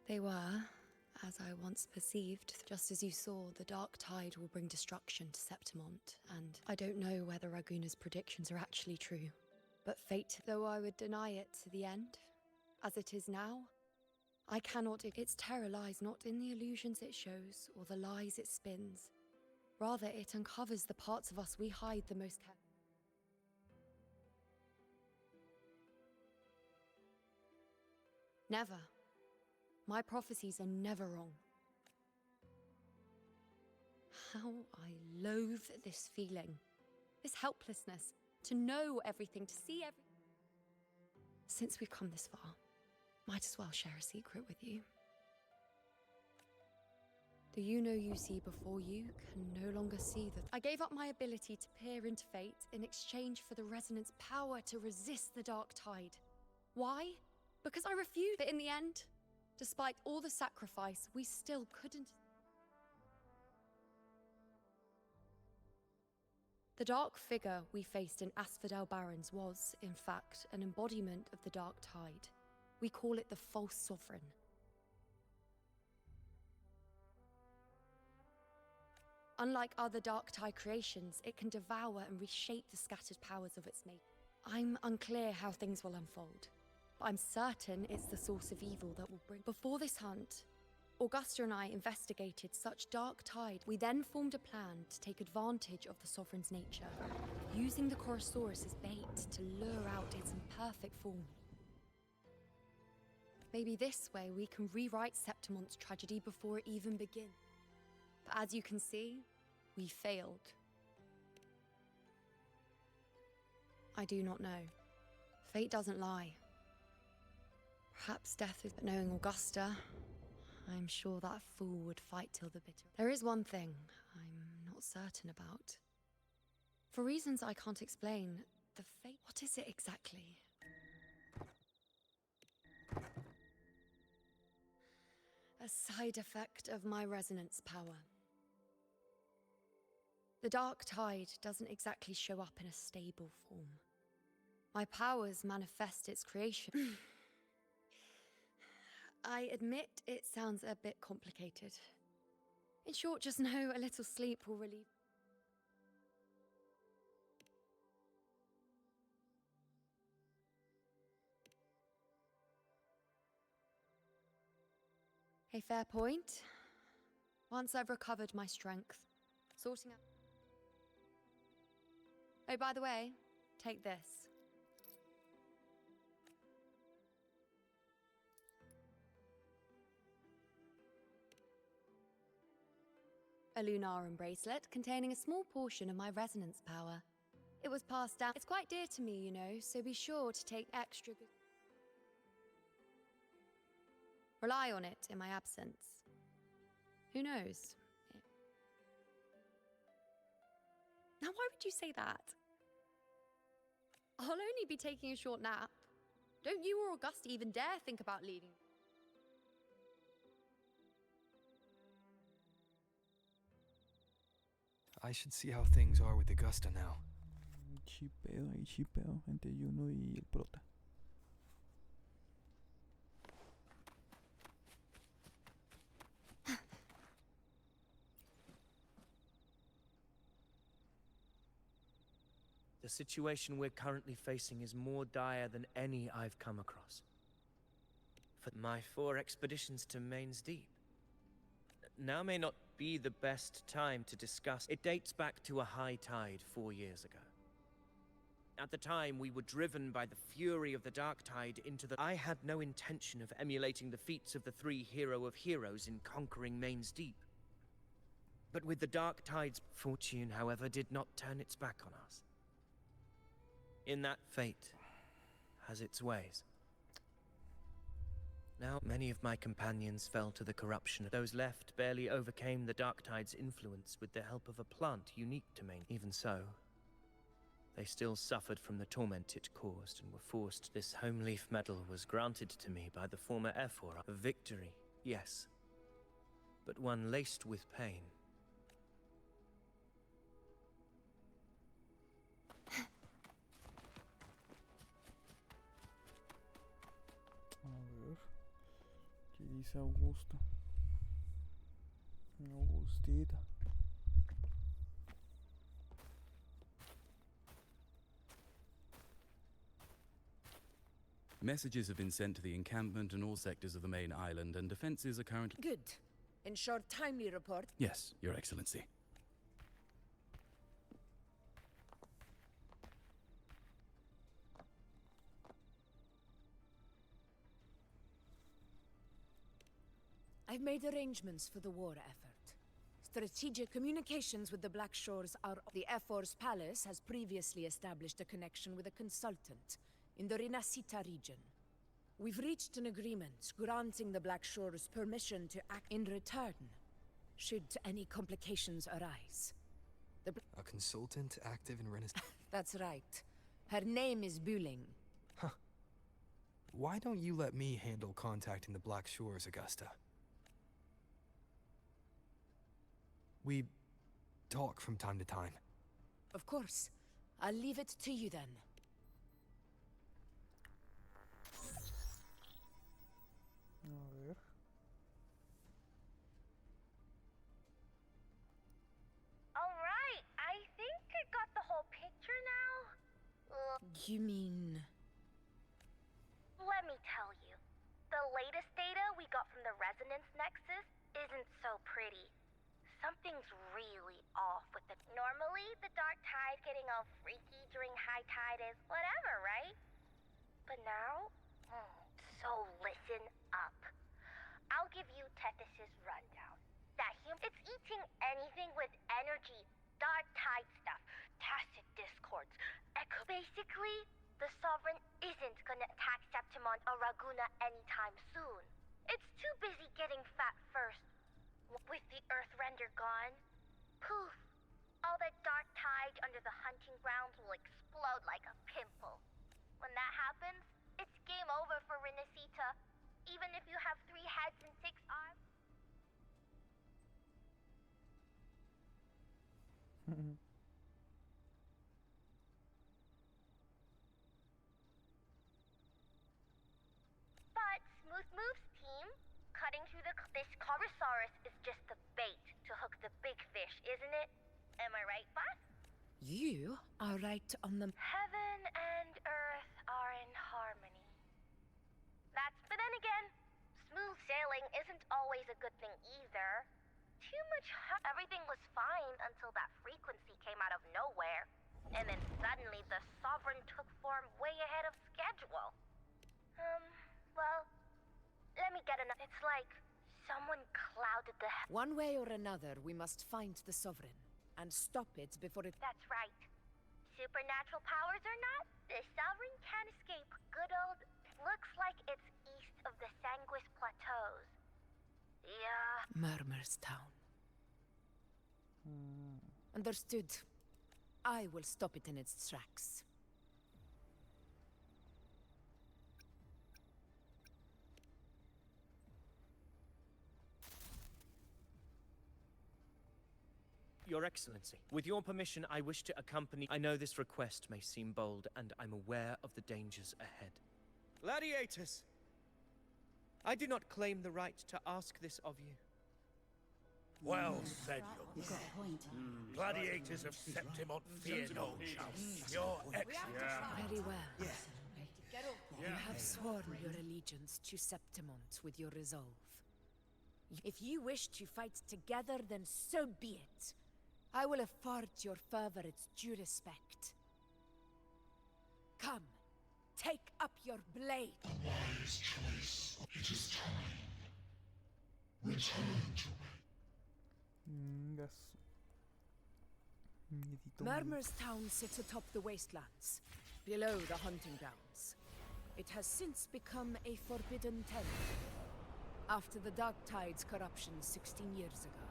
They were, as I once perceived, just as you saw, the dark tide will bring destruction to Septimont, and I don't know whether Raguna's predictions are actually true. But fate, though I would deny it to the end, as it is now, I cannot. Its terror lies not in the illusions it shows or the lies it spins. Rather, it uncovers the parts of us we hide the most carefully. Never. My prophecies are never wrong. How I loathe this feeling, this helplessness, to know everything, to see everything. Since we've come this far, might as well share a secret with you. The you see before you can no longer see that. I gave up my ability to peer into fate in exchange for the resonance power to resist the dark tide. Why? Because I refused. But in the end, despite all the sacrifice, we still couldn't. The dark figure we faced in Asphodel Barrens was, in fact, an embodiment of the dark tide. We call it the false sovereign. Unlike other dark tide creations, it can devour and reshape the scattered powers of its mate. I'm unclear how things will unfold, but I'm certain it's the source of evil that will bring. Before this hunt, Augusta and I investigated such dark tide. We then formed a plan to take advantage of the Sovereign's nature, using the Chorosaurus as bait to lure out its imperfect form. Maybe this way we can rewrite Septimont's tragedy before it even begins. But as you can see, we failed. I do not know. Fate doesn't lie. Perhaps death is, but knowing Augusta, I'm sure that fool would fight till the bitter. There is one thing I'm not certain about. For reasons I can't explain, the fate... What is it exactly? A side effect of my resonance power. The dark tide doesn't exactly show up in a stable form. My powers manifest its creation. I admit it sounds a bit complicated. In short, just know a little sleep will relieve. A fair point. Once I've recovered my strength, sorting out... Oh, by the way, take this. A Lunarum bracelet containing a small portion of my resonance power. It was passed down. It's quite dear to me, you know, so be sure to take extra good... Rely on it in my absence. Who knows? Now, why would you say that? I'll only be taking a short nap. Don't you or Augusta even dare think about leading. I should see how things are with Augusta now. Chipeo entre Juno y el prota. The situation we're currently facing is more dire than any I've come across. For my 4 expeditions to Main's Deep. Now may not be the best time to discuss. It dates back to a high tide 4 years ago. At the time, we were driven by the fury of the dark tide into the... I had no intention of emulating the feats of the 3 hero of heroes in conquering Main's Deep. But with the dark tide's fortune, however, did not turn its back on us. In that fate has its ways. Now, many of my companions fell to the corruption. Those left barely overcame the dark tide's influence with the help of a plant unique to Maine. Even so, they still suffered from the torment it caused and were forced. This home leaf medal was granted to me by the former Ephor. A victory, yes, but one laced with pain. A ver, ¿qué dice Augusta? Augustita. Messages have been sent to the encampment and all sectors of the main island, and defenses are currently... Good. Ensure timely report. Yes, Your Excellency. I've made arrangements for the war effort. Strategic communications with the Black Shores are... The Ephor's palace has previously established a connection with a consultant in the Rinascita region. We've reached an agreement granting the Black Shores permission to act in return, should any complications arise. A consultant active in Renaissance? That's right. Her name is Buling. Huh. Why don't you let me handle contacting the Black Shores, Augusta? We talk from time to time. Of course. I'll leave it to you then. A ver. Alright, I think I got the whole picture now. You mean... Let me tell you. The latest data we got from the resonance nexus isn't so pretty. Something's really off with it. Normally, the dark tide getting all freaky during high tide is whatever, right? But now? So listen up. I'll give you Tethys' rundown. It's eating anything with energy, dark tide stuff, tacit discords, echo. Basically, the Sovereign isn't gonna attack Septimon or Raguna anytime soon. It's too busy getting fat first. With the Earth Render gone, poof, all that dark tide under the hunting grounds will explode like a pimple. When that happens, it's game over for Rinascita, even if you have 3 heads and 6 arms. But Smooth Moves team, cutting through this Corosaurus is just the bait to hook the big fish, isn't it? Am I right, boss? You are right on the... Heaven and Earth are in harmony. But then again, smooth sailing isn't always a good thing either. Too much everything was fine until that frequency came out of nowhere. And then suddenly the Sovereign took form way ahead of schedule. Well, let me get another. It's like someone clouded the... One way or another, we must find the Sovereign and stop it before it... That's right. Supernatural powers or not, the Sovereign can't escape good old... Looks like it's east of the Sanguis Plateaus. Yeah. Murmur's Town. Understood. I will stop it in its tracks. Your Excellency, with your permission, I wish to accompany. I know this request may seem bold, and I'm aware of the dangers ahead. Gladiators! I do not claim the right to ask this of you. Well said, young man. Gladiators of Septimont fear no chance. Your Excellency. Very well. You have sworn your allegiance to Septimont with your resolve. If you wish to fight together, then so be it. I will afford your fervor its due respect. Come, take up your blade. A wise choice. It is time. Return to me. Gas. Miedito, Murmur's town sits atop the wastelands, below the hunting grounds. It has since become a forbidden territory, after the Dark Tide's corruption 16 years ago.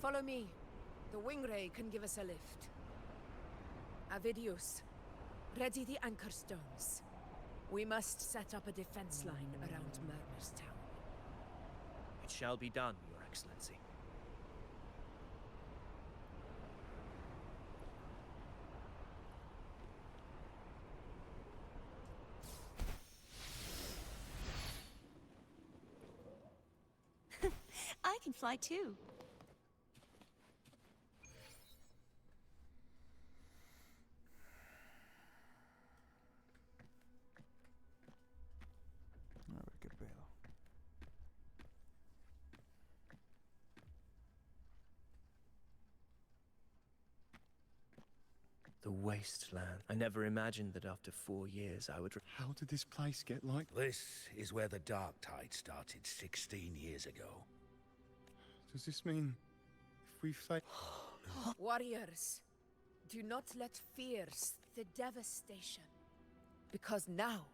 Follow me. The Wingray can give us a lift. Avidius, ready the anchor stones. We must set up a defense line around Murmur's town. It shall be done, Your Excellency. I can fly too. A ver qué pedo. The wasteland. I never imagined that after 4 years I would... How did this place get like... This is where the Dark Tide started 16 years ago. Does this mean if we fail... Warriors, do not let fear the devastation. Because now,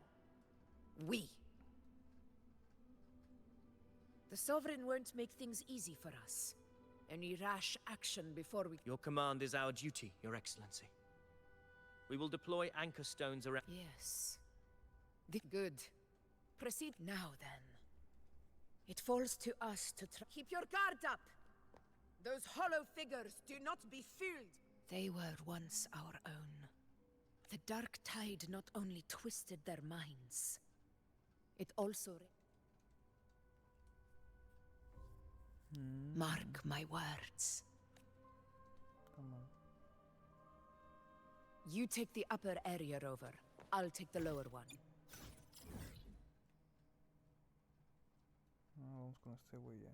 we... The Sovereign won't make things easy for us. Any rash action before we... Your command is our duty, Your Excellency. We will deploy anchor stones around... Yes. Good. Proceed now, then. It falls to us to try... Keep your guard up! Those hollow figures do not be fooled! They were once our own. The Dark Tide not only twisted their minds, it also... Mark my words. Come on. You take the upper area, Rover. I'll take the lower one. Vamos con este güey ya.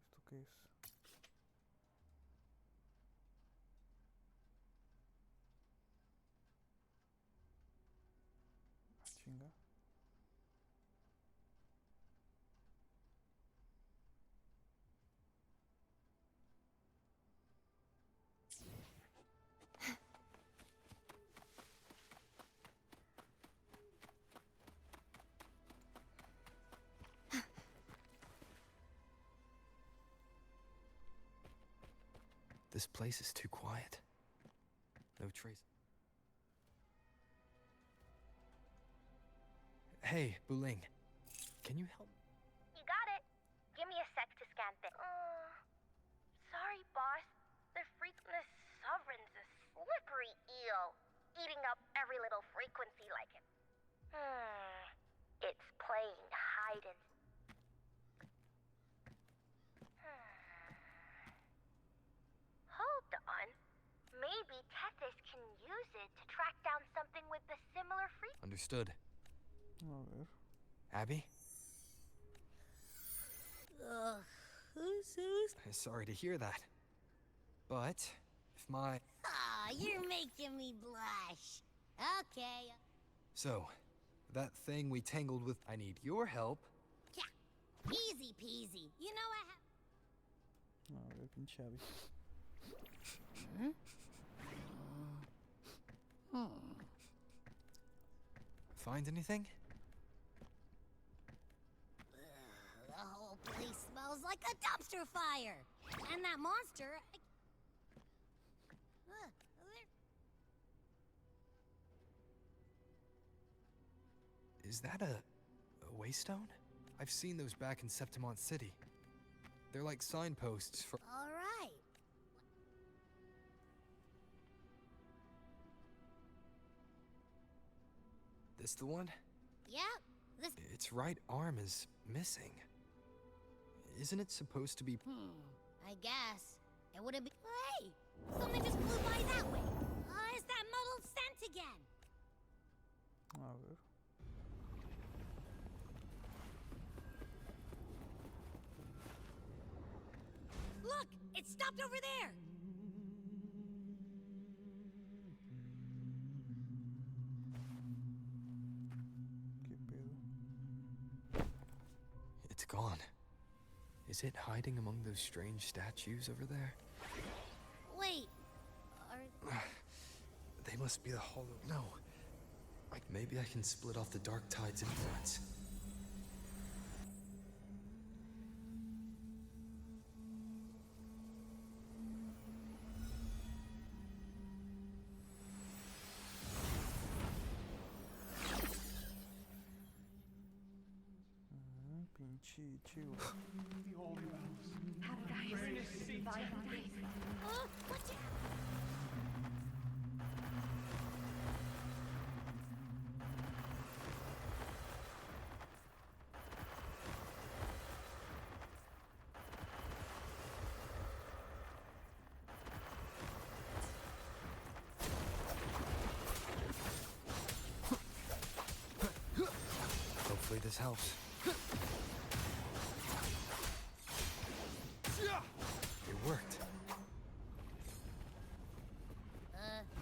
¿Esto qué es? Ah, chinga. This place is too quiet. No trace. Hey, Buling. Can you help? You got it. Give me a sec to scan things. Sorry, boss. The Sovereign's a slippery eel, eating up every little frequency like him. It's playing hide and... Hold on. Maybe Tethys can use it to track down something with the similar frequency. Understood. A ver. Abby? Ugh, who's? Sorry to hear that. But, if my... Aw, you're making me blush. Okay. So, that thing we tangled with... I need your help. Yeah, easy peasy. You know I have... A ver, pinche Abby. Find anything? The whole place smells like a dumpster fire. And that monster... Is that a waystone? I've seen those back in Septimont City. They're like signposts for... All right. This the one? Yep. This. Its right arm is missing. Isn't it supposed to be... I guess. It would have been. Hey! Something just flew by that way. It's that muddled scent again. A ver. Look! It stopped over there! ¿Qué pedo? It's gone. Is it hiding among those strange statues over there? Wait. They must be the hollow... No. Maybe I can split off the Dark Tide's influence. Pinche chivo. The Holy Ones. What's it? Hopefully this helps. It worked.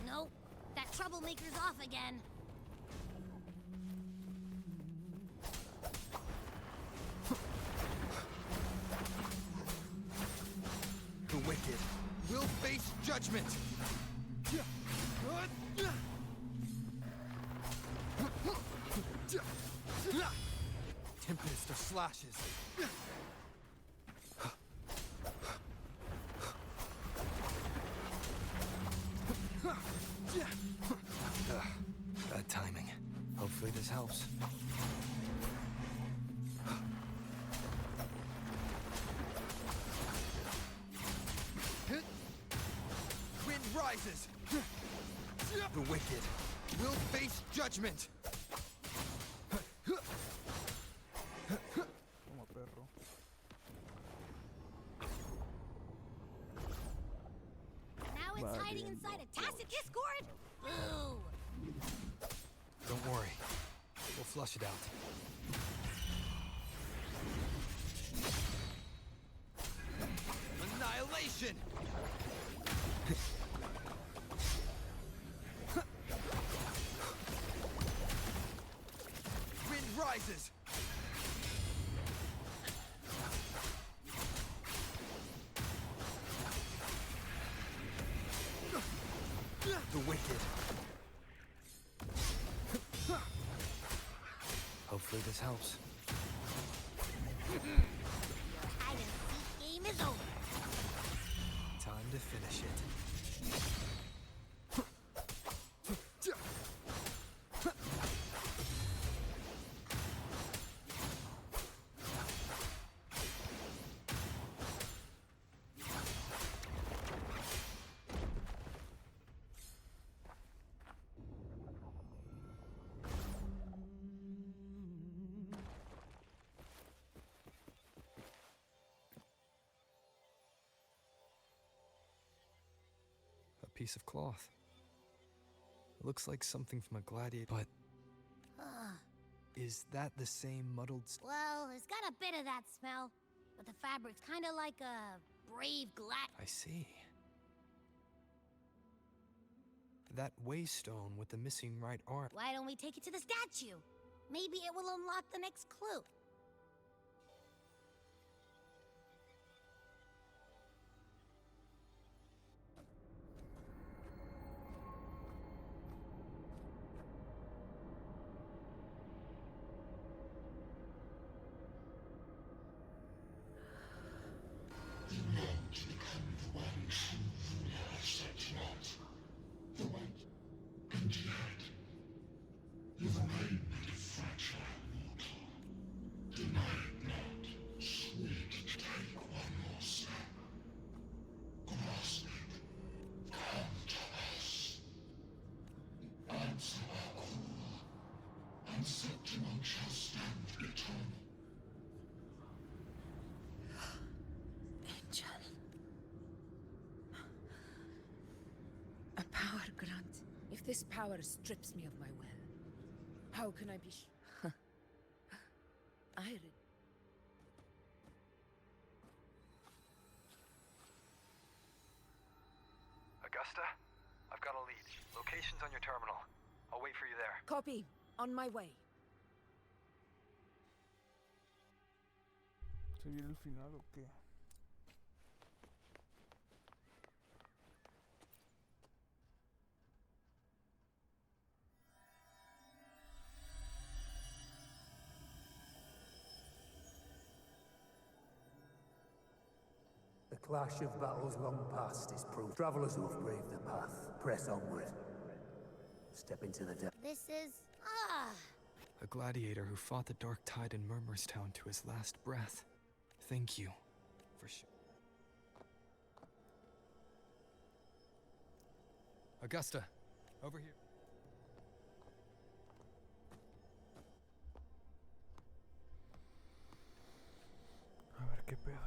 Nope. That troublemaker's off again. The wicked will face judgment! Tempest of slashes. Bad timing. Hopefully this helps. Wind rises! The wicked will face judgment! Como perro. Now it's hiding inside a tacit discord? Boo! Don't worry. We'll flush it out. Annihilation! Wind rises! The wicked. Hopefully this helps. Your hide-and-seek game is over. Time to finish it. Piece of cloth. It looks like something from a gladiator, but is that the same muddled... Well, it's got a bit of that smell, but the fabric's kind of like a brave I see. That waystone with the missing right arm. Why don't we take it to the statue? Maybe it will unlock the next clue. The weight and yet, you remain but a fragile Angel. A power grant. If this power strips me of my will, how can I be Iron. Augusta, I've got a lead. Location's on your terminal. I'll wait for you there. Copy. On my way. ¿Se viene el final o qué? The clash of battles long past is proof. Travelers who have braved the path, press onward. Step into the depth. This is... A gladiator who fought the dark tide in Murmurstown to his last breath. Thank you for Augusta, over here. A ver qué pedo.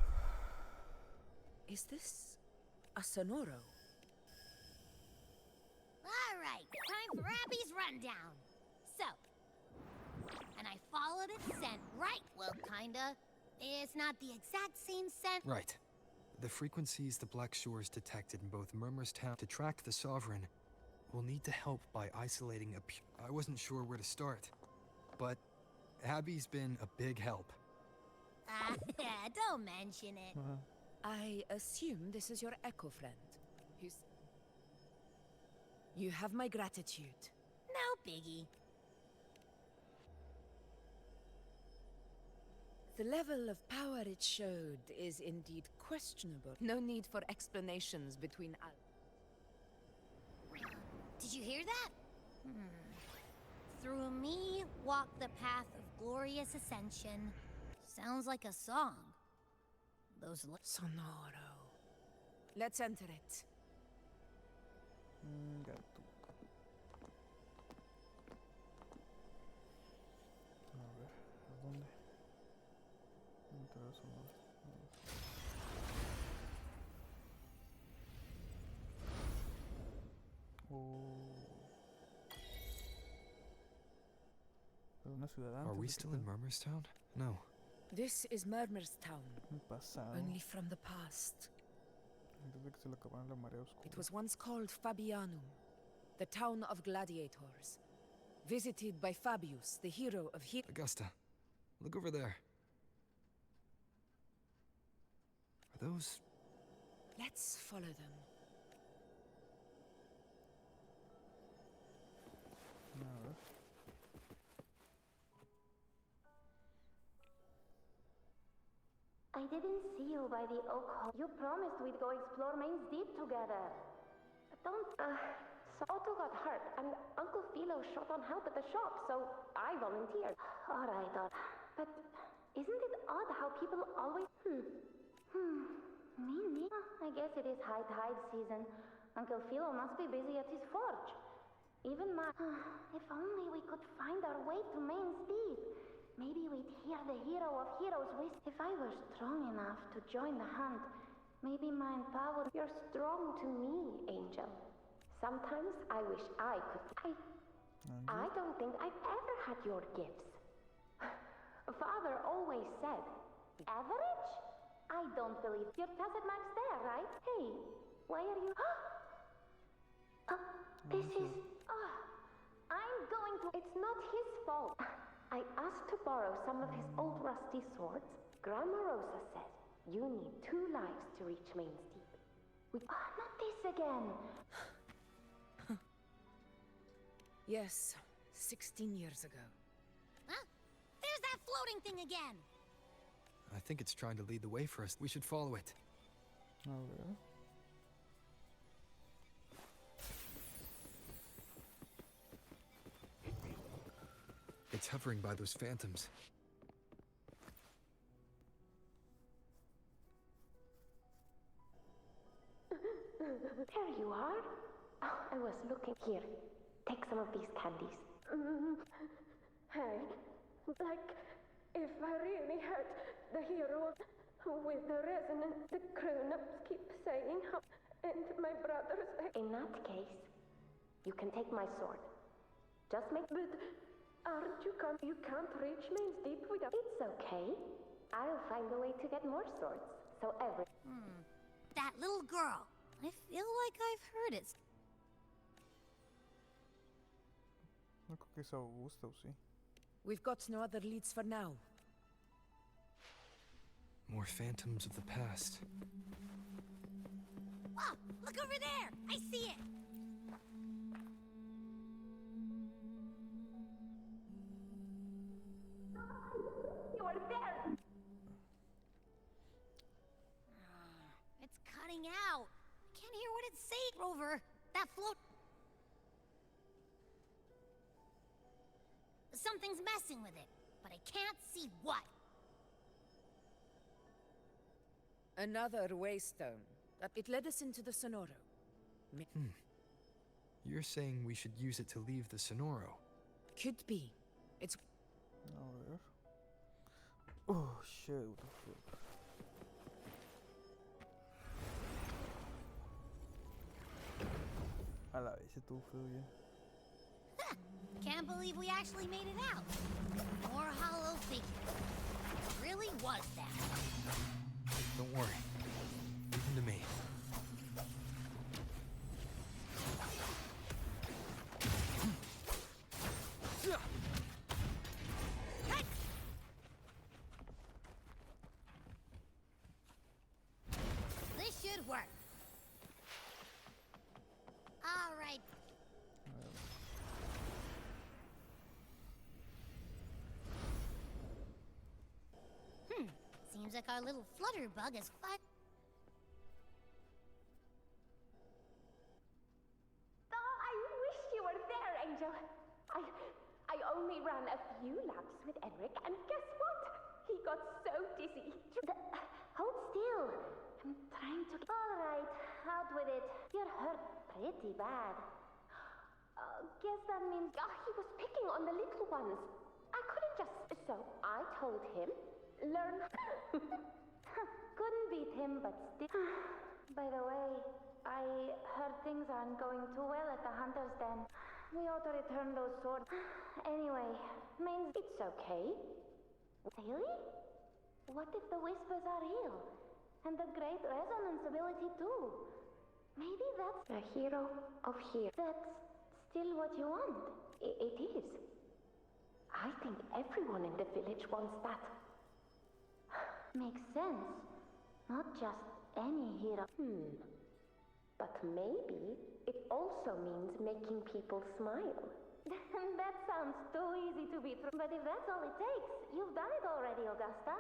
Is this a Sonoro? All right, time for Abby's rundown. So, and I followed its scent right, well, kinda. It's not the exact same scent. Right. The frequencies the Black Shores detected in both Murmurstown to track the Sovereign will need to help by isolating I wasn't sure where to start, but Abby's been a big help. Don't mention it. I assume this is your echo friend. You have my gratitude. No biggie. The level of power it showed is indeed questionable. No need for explanations between us. Did you hear that? Through me walk the path of glorious ascension. Sounds like a song. Those Sonoro. Let's enter it. Gato. A ver, ¿a dónde? Entrar sonoro. Una ciudad antes. Are we still in Murmurstown? No. This is Murmurstown. El pasado. Only from the past. Antes de que se le acabara la marea oscura. It was once called Fabianum, the town of gladiators. Visited by Fabius, the hero of Augusta, look over there. Are those... Let's follow them. A ver. I didn't see you by the Oak Hall. You promised we'd go explore Main's Deep together. Don't, so Otto got hurt, and Uncle Philo short on help at the shop, so I volunteered. All right, but isn't it odd how people always... Me? I guess it is high tide season. Uncle Philo must be busy at his forge. Even my... if only we could find our way to Main's Deep. Maybe we'd hear the hero of heroes whisper. If I were strong enough to join the hunt, maybe mine power... You're strong to me, Angel. Sometimes I wish I could... I don't think I've ever had your gifts. Father always said, average? I don't believe... Your tacit mark's there, right? Hey, why are you... this is... I'm going to... It's not his fault. I asked to borrow some of his old rusty swords. Grandma Rosa said, you need 2 lives to reach Main's Deep. Not this again! Yes, 16 years ago. Huh? There's that floating thing again! I think it's trying to lead the way for us. We should follow it. A ver. It's hovering by those phantoms. There you are. Oh, I was looking here. Take some of these candies. Hey, like, if I really hurt the hero with the resonance, the grown-ups keep saying how, and my brothers... In that case, you can take my sword. Just make... But aren't you you can't reach Main's Deep without... It's okay. I'll find a way to get more swords, so every... That little girl. I feel like I've heard it. No creo que es Augusta, ¿o sí? We've got no other leads for now. More phantoms of the past. Oh, look over there! I see it! You are there! It's cutting out. I can't hear what it's saying, Rover. That float... Something's messing with it, but I can't see what. Another waystone. It led us into the Sonoro. You're saying we should use it to leave the Sonoro? Could be. It's... A ver. Oh, shit, what the fuck. A la vez estuvo feo ya. Can't believe we actually made it out. More hollow figures. It really was that. Don't worry. Leave them to me. This should work. All right. Seems like our little flutterbug is fun. Oh, I wish you were there, Angel. I only ran a few laps with Enric, and guess what? He got so dizzy. Hold still. I'm trying to... All right, out with it. You're hurt pretty bad. Guess that means... he was picking on the little ones. I couldn't just... So I told him, learn... Couldn't beat him, but still... By the way, I heard things aren't going too well at the Hunter's Den. We ought to return those swords. Anyway, means it's okay. Really? What if the whispers are real? And the great resonance ability too? Maybe that's a hero of heroes. That's still what you want. It is. I think everyone in the village wants that. Makes sense. Not just any hero. But maybe it also means making people smile. That sounds too easy to be true. But if that's all it takes, you've done it already, Augusta.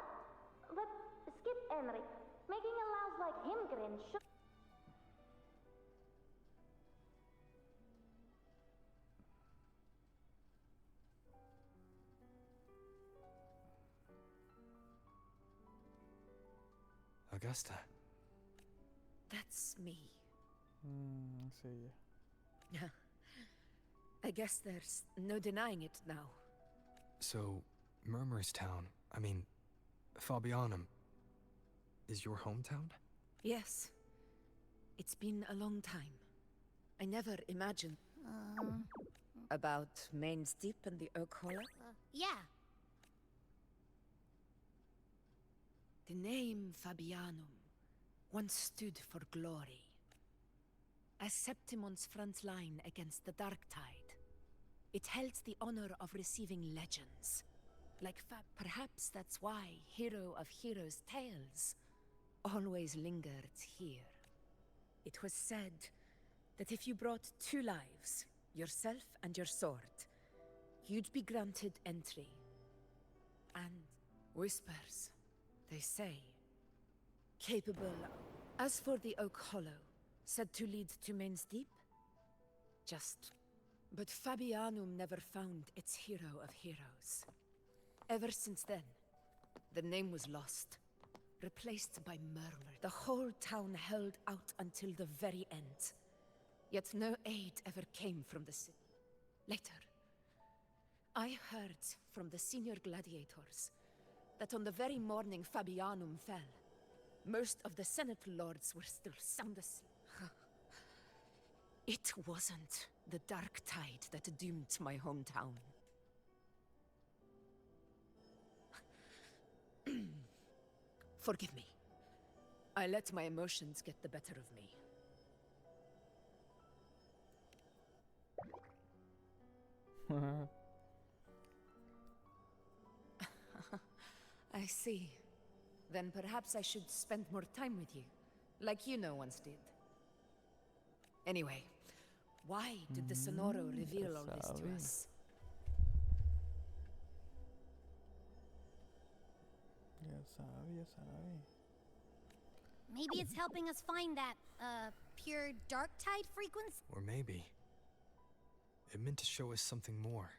But skip Enric. Making a louse like him grin should... Augusta. That's me. I see. I guess there's no denying it now. So, Murmur's town, I mean, Fabianum, is your hometown? Yes. It's been a long time. I never imagined... About Main's Deep and the Oak Hollow? Yeah. The name Fabianum once stood for glory. As Septimon's front line against the Dark Tide, it held the honor of receiving legends. Like perhaps that's why Hero of Heroes' tales always lingered here. It was said that if you brought 2 lives, yourself and your sword, you'd be granted entry. And whispers, they say, capable. As for the Oak Hollow, said to lead to Main's Deep, but Fabianum never found its hero of heroes. Ever since then, the name was lost, replaced by Murmur. The whole town held out until the very end. Yet no aid ever came from the city. Later, I heard from the senior gladiators that on the very morning Fabianum fell, most of the Senate lords were still sound asleep. It wasn't the dark tide that doomed my hometown. Forgive me. I let my emotions get the better of me. I see. Then perhaps I should spend more time with you, like you know once did. Anyway, why did the Sonoro reveal all this to us? Ya sabe, ya sabe. Maybe it's helping us find that, pure dark tide frequency? Or maybe it meant to show us something more.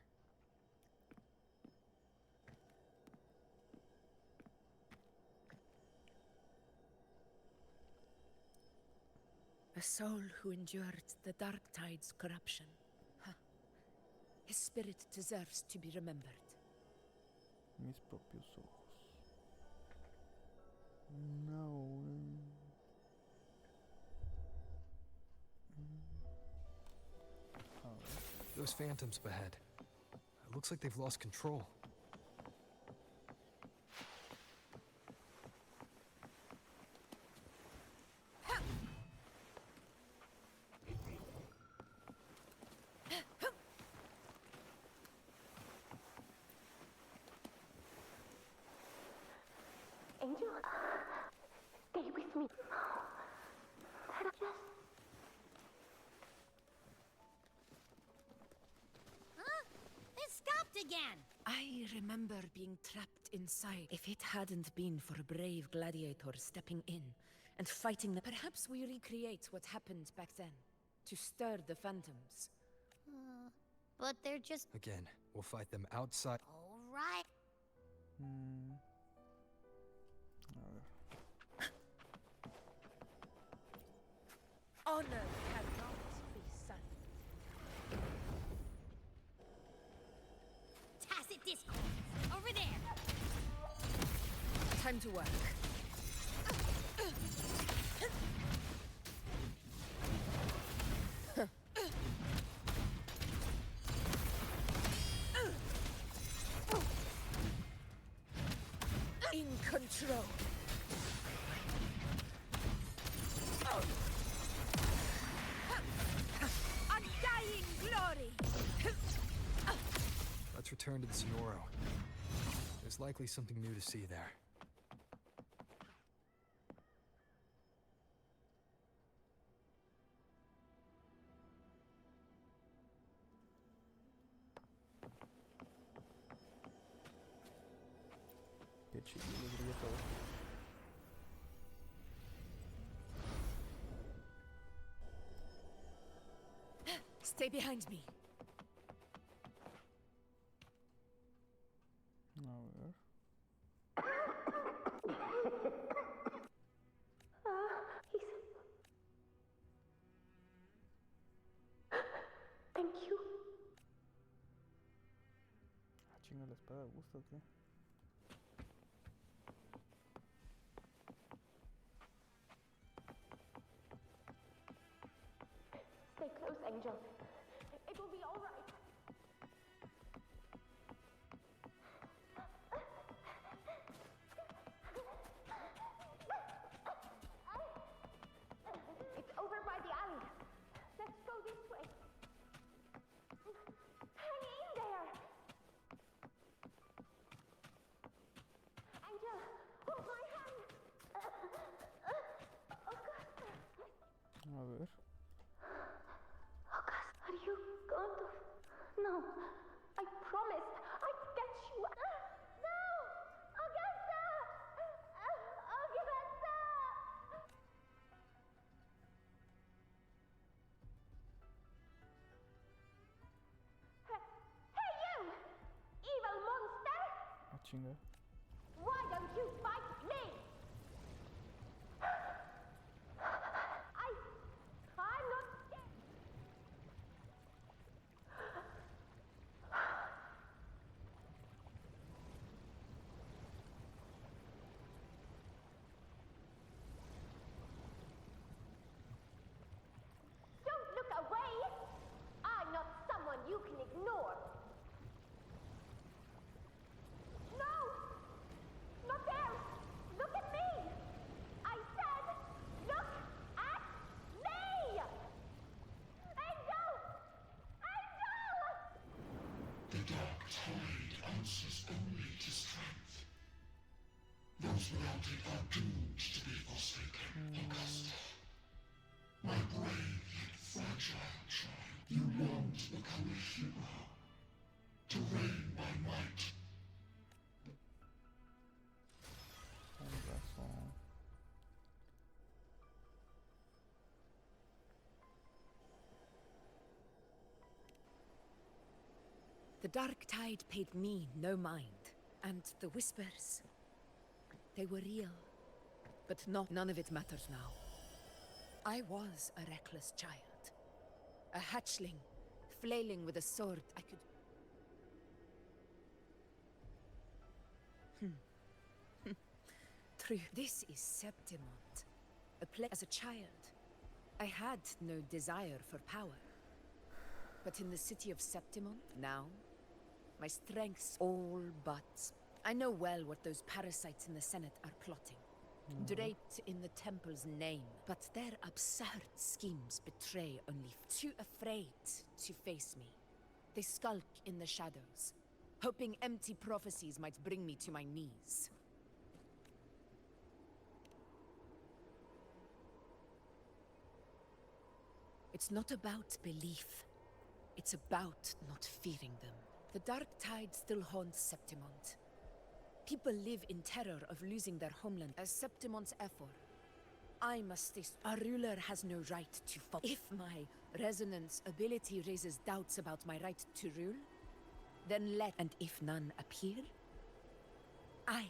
A soul who endured the dark tide's corruption. Huh. His spirit deserves to be remembered. Mis propios ojos. No. Those phantoms ahead. It looks like they've lost control. Angel, stay with me. Huh? It stopped again! I remember being trapped inside. If it hadn't been for a brave gladiator stepping in and fighting them, perhaps we recreate what happened back then to stir the phantoms. But they're just... Again, we'll fight them outside. All right. Honor cannot be silent. Tacit discourse. Over there. Time to work. In control. Undying glory. Let's return to the Sonoro. There's likely something new to see there. Qué chido, le brilla todo. Stay behind me. A ver. Thank you. Ah, chinga, la espada gusta, ¿o qué? Stay close, Angel. It will be all right. It's over by the alley. Let's go this way. Hang in there. Angel, hold my hand. Augusta. A ver. Augusta, are you going to... No, I promised I'd get you... No! Augusta! Augusta! Hey, you! Evil monster! Ah, chinga. Why don't you fight me? I'm not scared. dark tide answers only to strength. Those without it are doomed to be forsaken, Augusta. My brave yet fragile child, you long to become a hero, to reign by might. Con razón. The dark tide paid me no mind, and the whispers, they were real. But none of it matters now. I was a reckless child. A hatchling, flailing with a sword I could... True. This is Septimont. A place as a child. I had no desire for power. But in the city of Septimont, now, my strength's all but... I know well what those parasites in the Senate are plotting. Draped in the temple's name. But their absurd schemes betray only too afraid to face me. They skulk in the shadows, hoping empty prophecies might bring me to my knees. It's not about belief. It's about not fearing them. The dark tide still haunts Septimont. People live in terror of losing their homeland as Septimont's effort. I must stay. Our ruler has no right to fall. If my resonance ability raises doubts about my right to rule, then let, and if none appear, I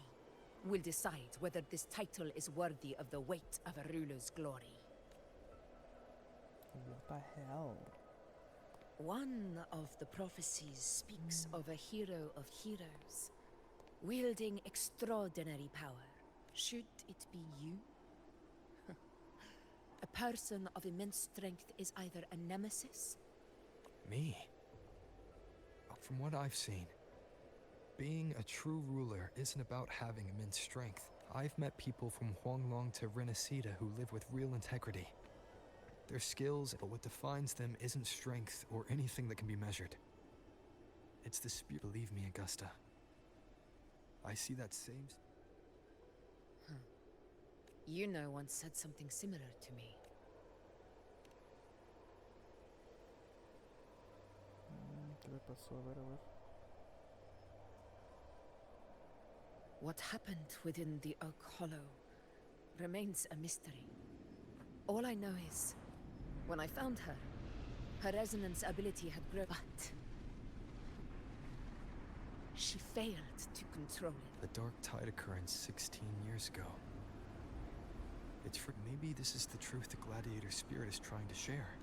will decide whether this title is worthy of the weight of a ruler's glory. What the hell? One of the prophecies speaks of a hero of heroes, wielding extraordinary power. Should it be you? A person of immense strength is either a nemesis... Me? From what I've seen, being a true ruler isn't about having immense strength. I've met people from Huanglong to Renacida who live with real integrity. Their skills, but what defines them isn't strength or anything that can be measured. It's the spirit. Believe me, Augusta. I see that same... You know once said something similar to me. ¿Qué le pasó? A ver. What happened within the Oak Hollow remains a mystery. All I know is, when I found her, her resonance ability had grown, but she failed to control it. The Dark Tide occurrence 16 years ago. It's for maybe this is the truth the gladiator spirit is trying to share.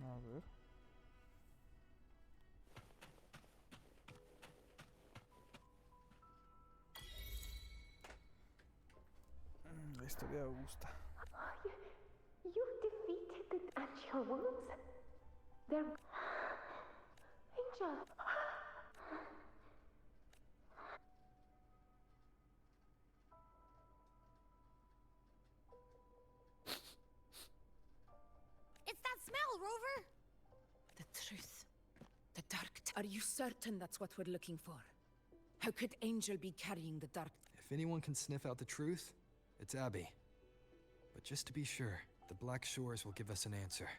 A ver. La historia de Augusta. You defeated the Angel wounds? They're... Angel! It's that smell, Rover! The truth. The dark... Are you certain that's what we're looking for? How could Angel be carrying the dark... If anyone can sniff out the truth, it's Abby. But just to be sure, the Black Shores will give us an answer.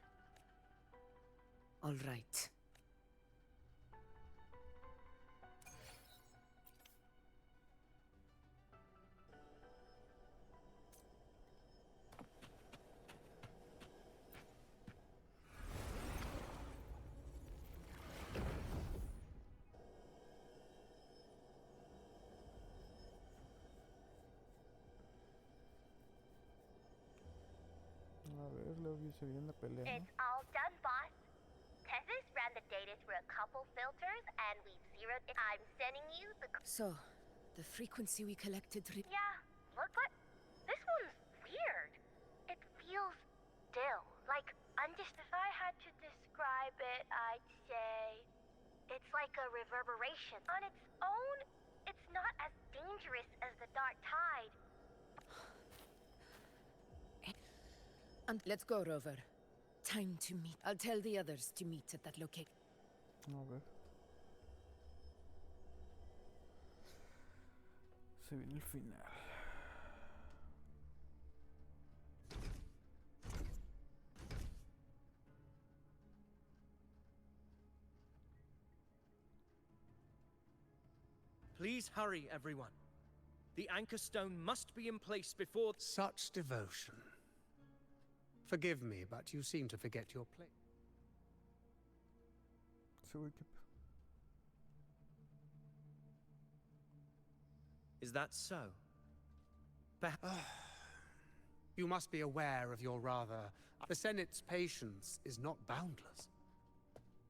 All right. A ver, luego se viene la pelea. It's all done, boss. Tethys ran the data through a couple filters, and we've zeroed it. I'm sending you the... So, the frequency we collected... Yeah, look what... This one's weird. It feels still, like if I had to describe it, I'd say... It's like a reverberation. On its own, it's not as dangerous as the dark tide. And let's go, Rover. Time to meet. I'll tell the others to meet at that location. A ver. Se viene el final. Please hurry, everyone. The anchor stone must be in place before... Such devotion. Forgive me, but you seem to forget your place. Is that so? You must be aware of your rather... The Senate's patience is not boundless.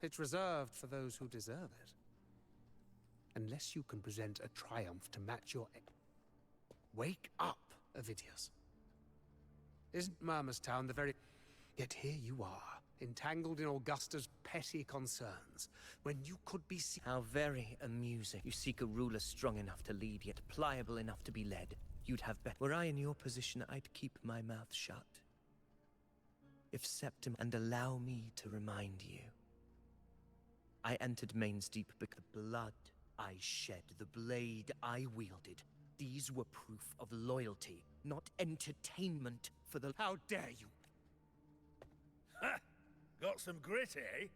It's reserved for those who deserve it. Unless you can present a triumph to match your... Wake up, Avidius. Isn't Murmurstown the very... Yet here you are, entangled in Augusta's petty concerns, when you could be... How very amusing. You seek a ruler strong enough to lead, yet pliable enough to be led. You'd have bet. Were I in your position, I'd keep my mouth shut. If Septim... And allow me to remind you. I entered Main's Deep because the blood I shed, the blade I wielded, these were proof of loyalty, not entertainment for the... How dare you! Ha! Got some grit, eh?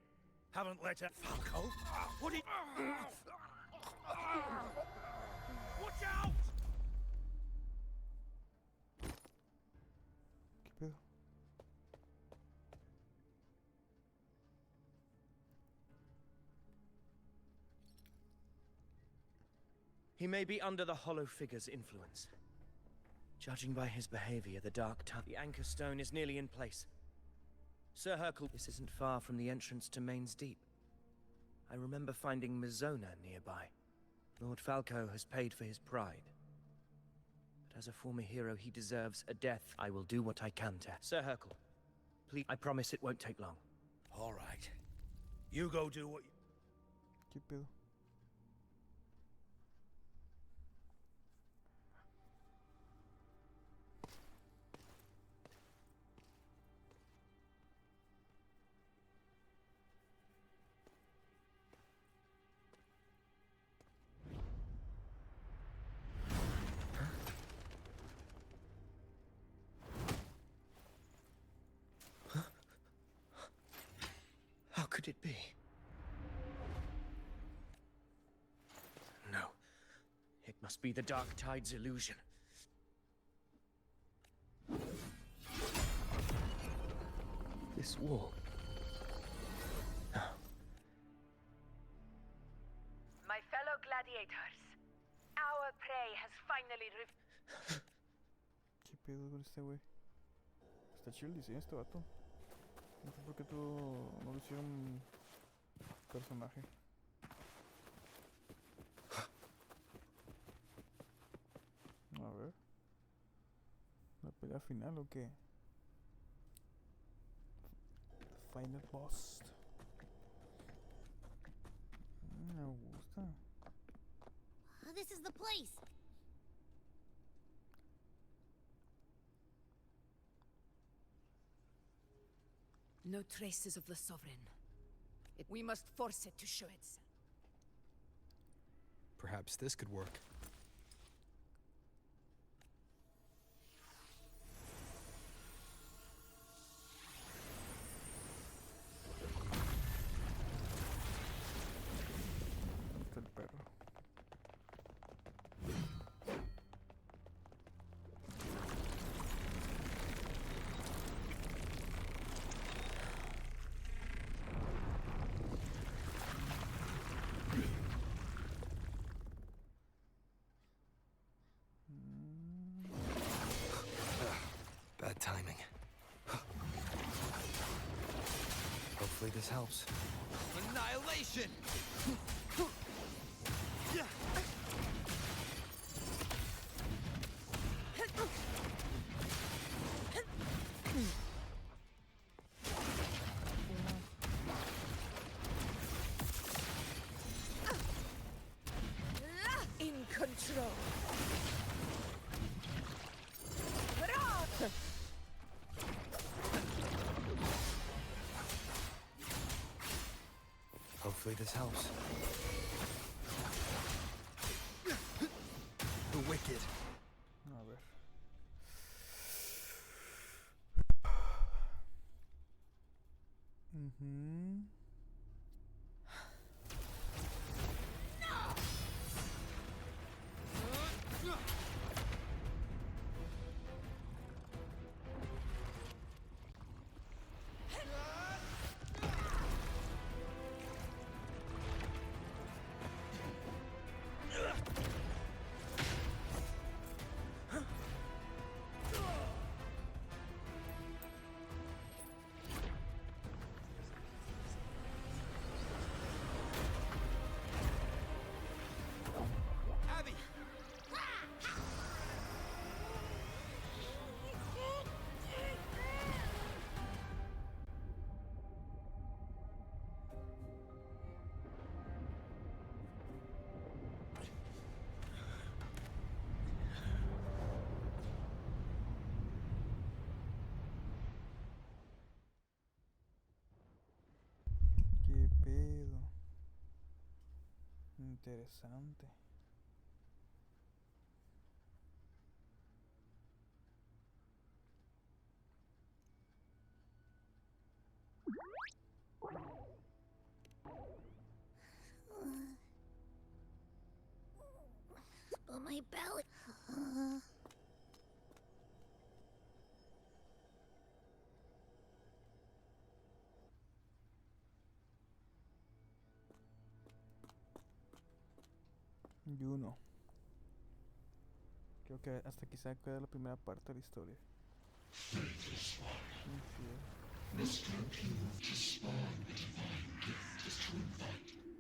Haven't let her... Falco? What did... Watch out! ¿Qué pedo? He may be under the Hollow Figure's influence. Judging by his behavior, the Dark Tub... The anchor stone is nearly in place. Sir Hercule, this isn't far from the entrance to Main's Deep. I remember finding Mizona nearby. Lord Falco has paid for his pride. But as a former hero, he deserves a death. I will do what I can to... Sir Hercule, please, I promise it won't take long. All right. You go do what... ¿Qué pedo? How could it be? No. It must be the Dark Tide's illusion. This wall. No. My fellow gladiators, our prey has finally ¿Qué pedo con este güey? Está chido el diseño de este vato. No sé por qué no lo hicieron personaje. A ver. ¿La pelea final o qué? The final boss. Me gusta. This is the place. No traces of the Sovereign. We must force it to show itself. Perhaps this could work. Está el perro. Bad timing. Hopefully this helps. Annihilation! In control. Hopefully this helps. The wicked. A ver. Abby! ¿Qué pedo? Interesante. But my belly. Juno. Creo que hasta quizá queda la primera parte de la historia.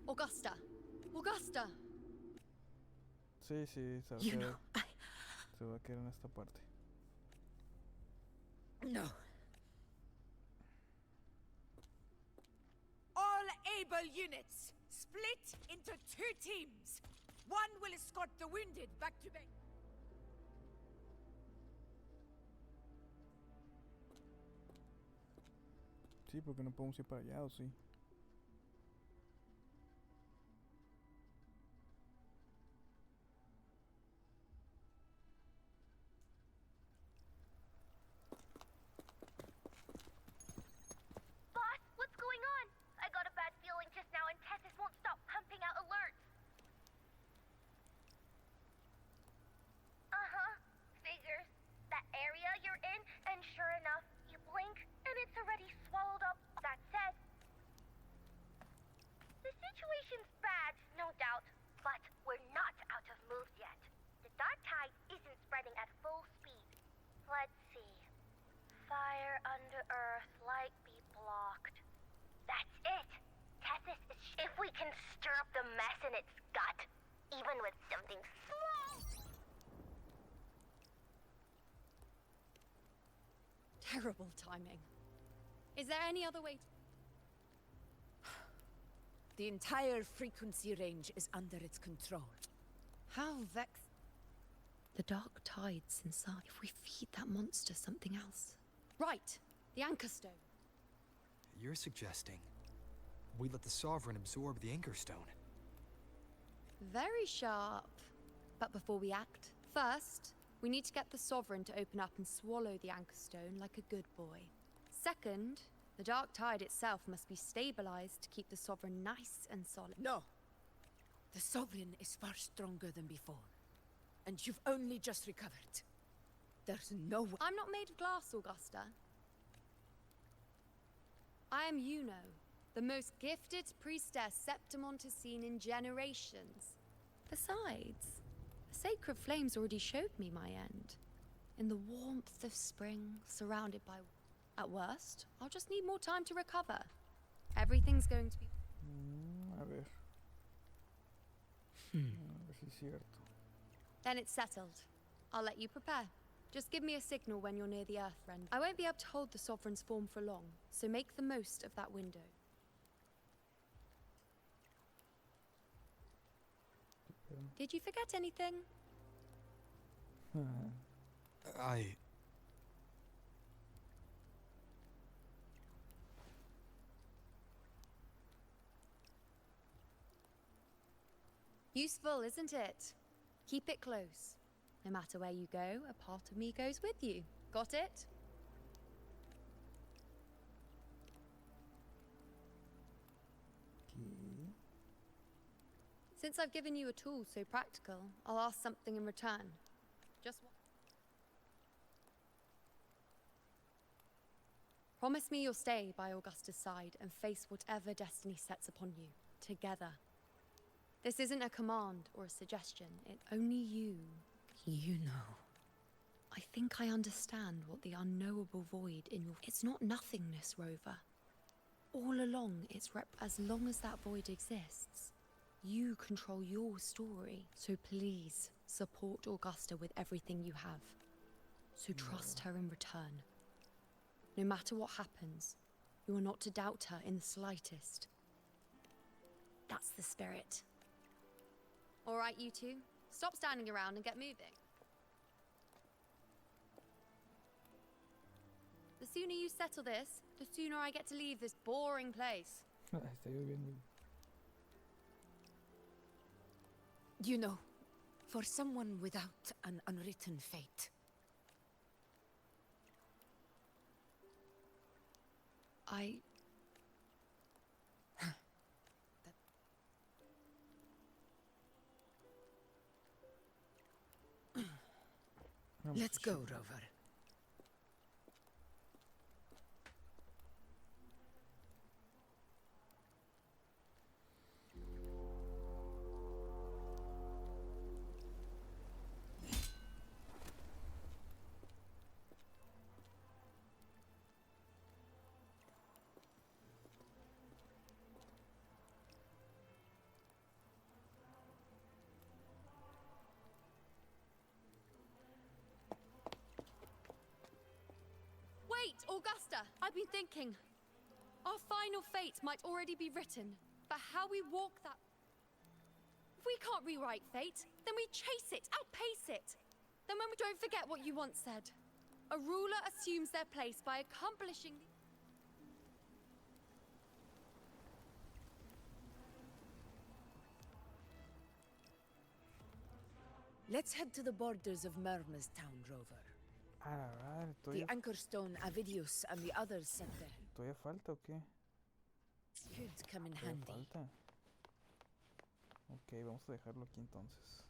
Augusta! Augusta! Sí, sí, se va a You quedar. know, Se va a quedar en esta parte. No. All able units, split into 2 teams. One will escort the wounded back to base. Sí, porque no podemos ir para allá, ¿o sí? Boss, what's going on? I got a bad feeling just now and Tessus won't stop pumping out alerts. Uh-huh. Figures. That area you're in, and sure enough, you blink, and it's already swallowed up. That said, the situation's bad, no doubt, but we're not out of moves yet. The dark tide isn't spreading at full speed. Let's see. Fire under earth, light be blocked. That's it! Tessus is if we can stir up the mess in its gut, even with something small. Terrible timing. Is there any other way to... The entire frequency range is under its control. How vex... The dark tide's inside. If we feed that monster something else. Right! The Anchor Stone. You're suggesting we let the Sovereign absorb the Anchor Stone. Very sharp. But before we act, first, we need to get the Sovereign to open up and swallow the Anchor Stone like a good boy. Second, the dark tide itself must be stabilized to keep the Sovereign nice and solid. No. The Sovereign is far stronger than before. And you've only just recovered. There's no way. I'm not made of glass, Augusta. I am Juno, the most gifted priestess Septimont has seen in generations. Besides, the sacred flames already showed me my end. In the warmth of spring, surrounded by... At worst, I'll just need more time to recover. Everything's going to be... A ver. A ver si es cierto. Then it's settled. I'll let you prepare. Just give me a signal when you're near the Earth Rend. I won't be able to hold the Sovereign's form for long, so make the most of that window. Did you forget anything? Useful, isn't it? Keep it close. No matter where you go, a part of me goes with you. Got it? Okay. Since I've given you a tool so practical, I'll ask something in return. Just what? Promise me you'll stay by Augusta's side and face whatever destiny sets upon you, together. This isn't a command or a suggestion, it's only you. You know. I think I understand what the unknowable void in your... It's not nothingness, Rover. All along, as long as that void exists, you control your story. So please, support Augusta with everything you have. So trust her in return. No matter what happens, you are not to doubt her in the slightest. That's the spirit. All right, you two. Stop standing around and get moving. The sooner you settle this, the sooner I get to leave this boring place. Está lloviendo. You know, for someone without an unwritten fate, Let's go, Rover. Wait, Augusta! I've been thinking. Our final fate might already be written, but how we walk that... If we can't rewrite fate, then we chase it, outpace it. Then when we don't forget what you once said. A ruler assumes their place by accomplishing... Let's head to the borders of Murmur's town, Rover. The Anchor Stone, Avidius, and the others sent there. ¿Todavía falta o qué? Could come in ¿Todavía handy. falta? Ok, vamos a dejarlo aquí entonces.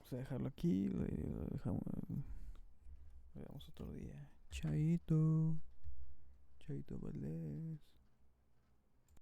Vamos a dejarlo aquí, lo dejamos otro día. Chaito. Chaito, Valdés.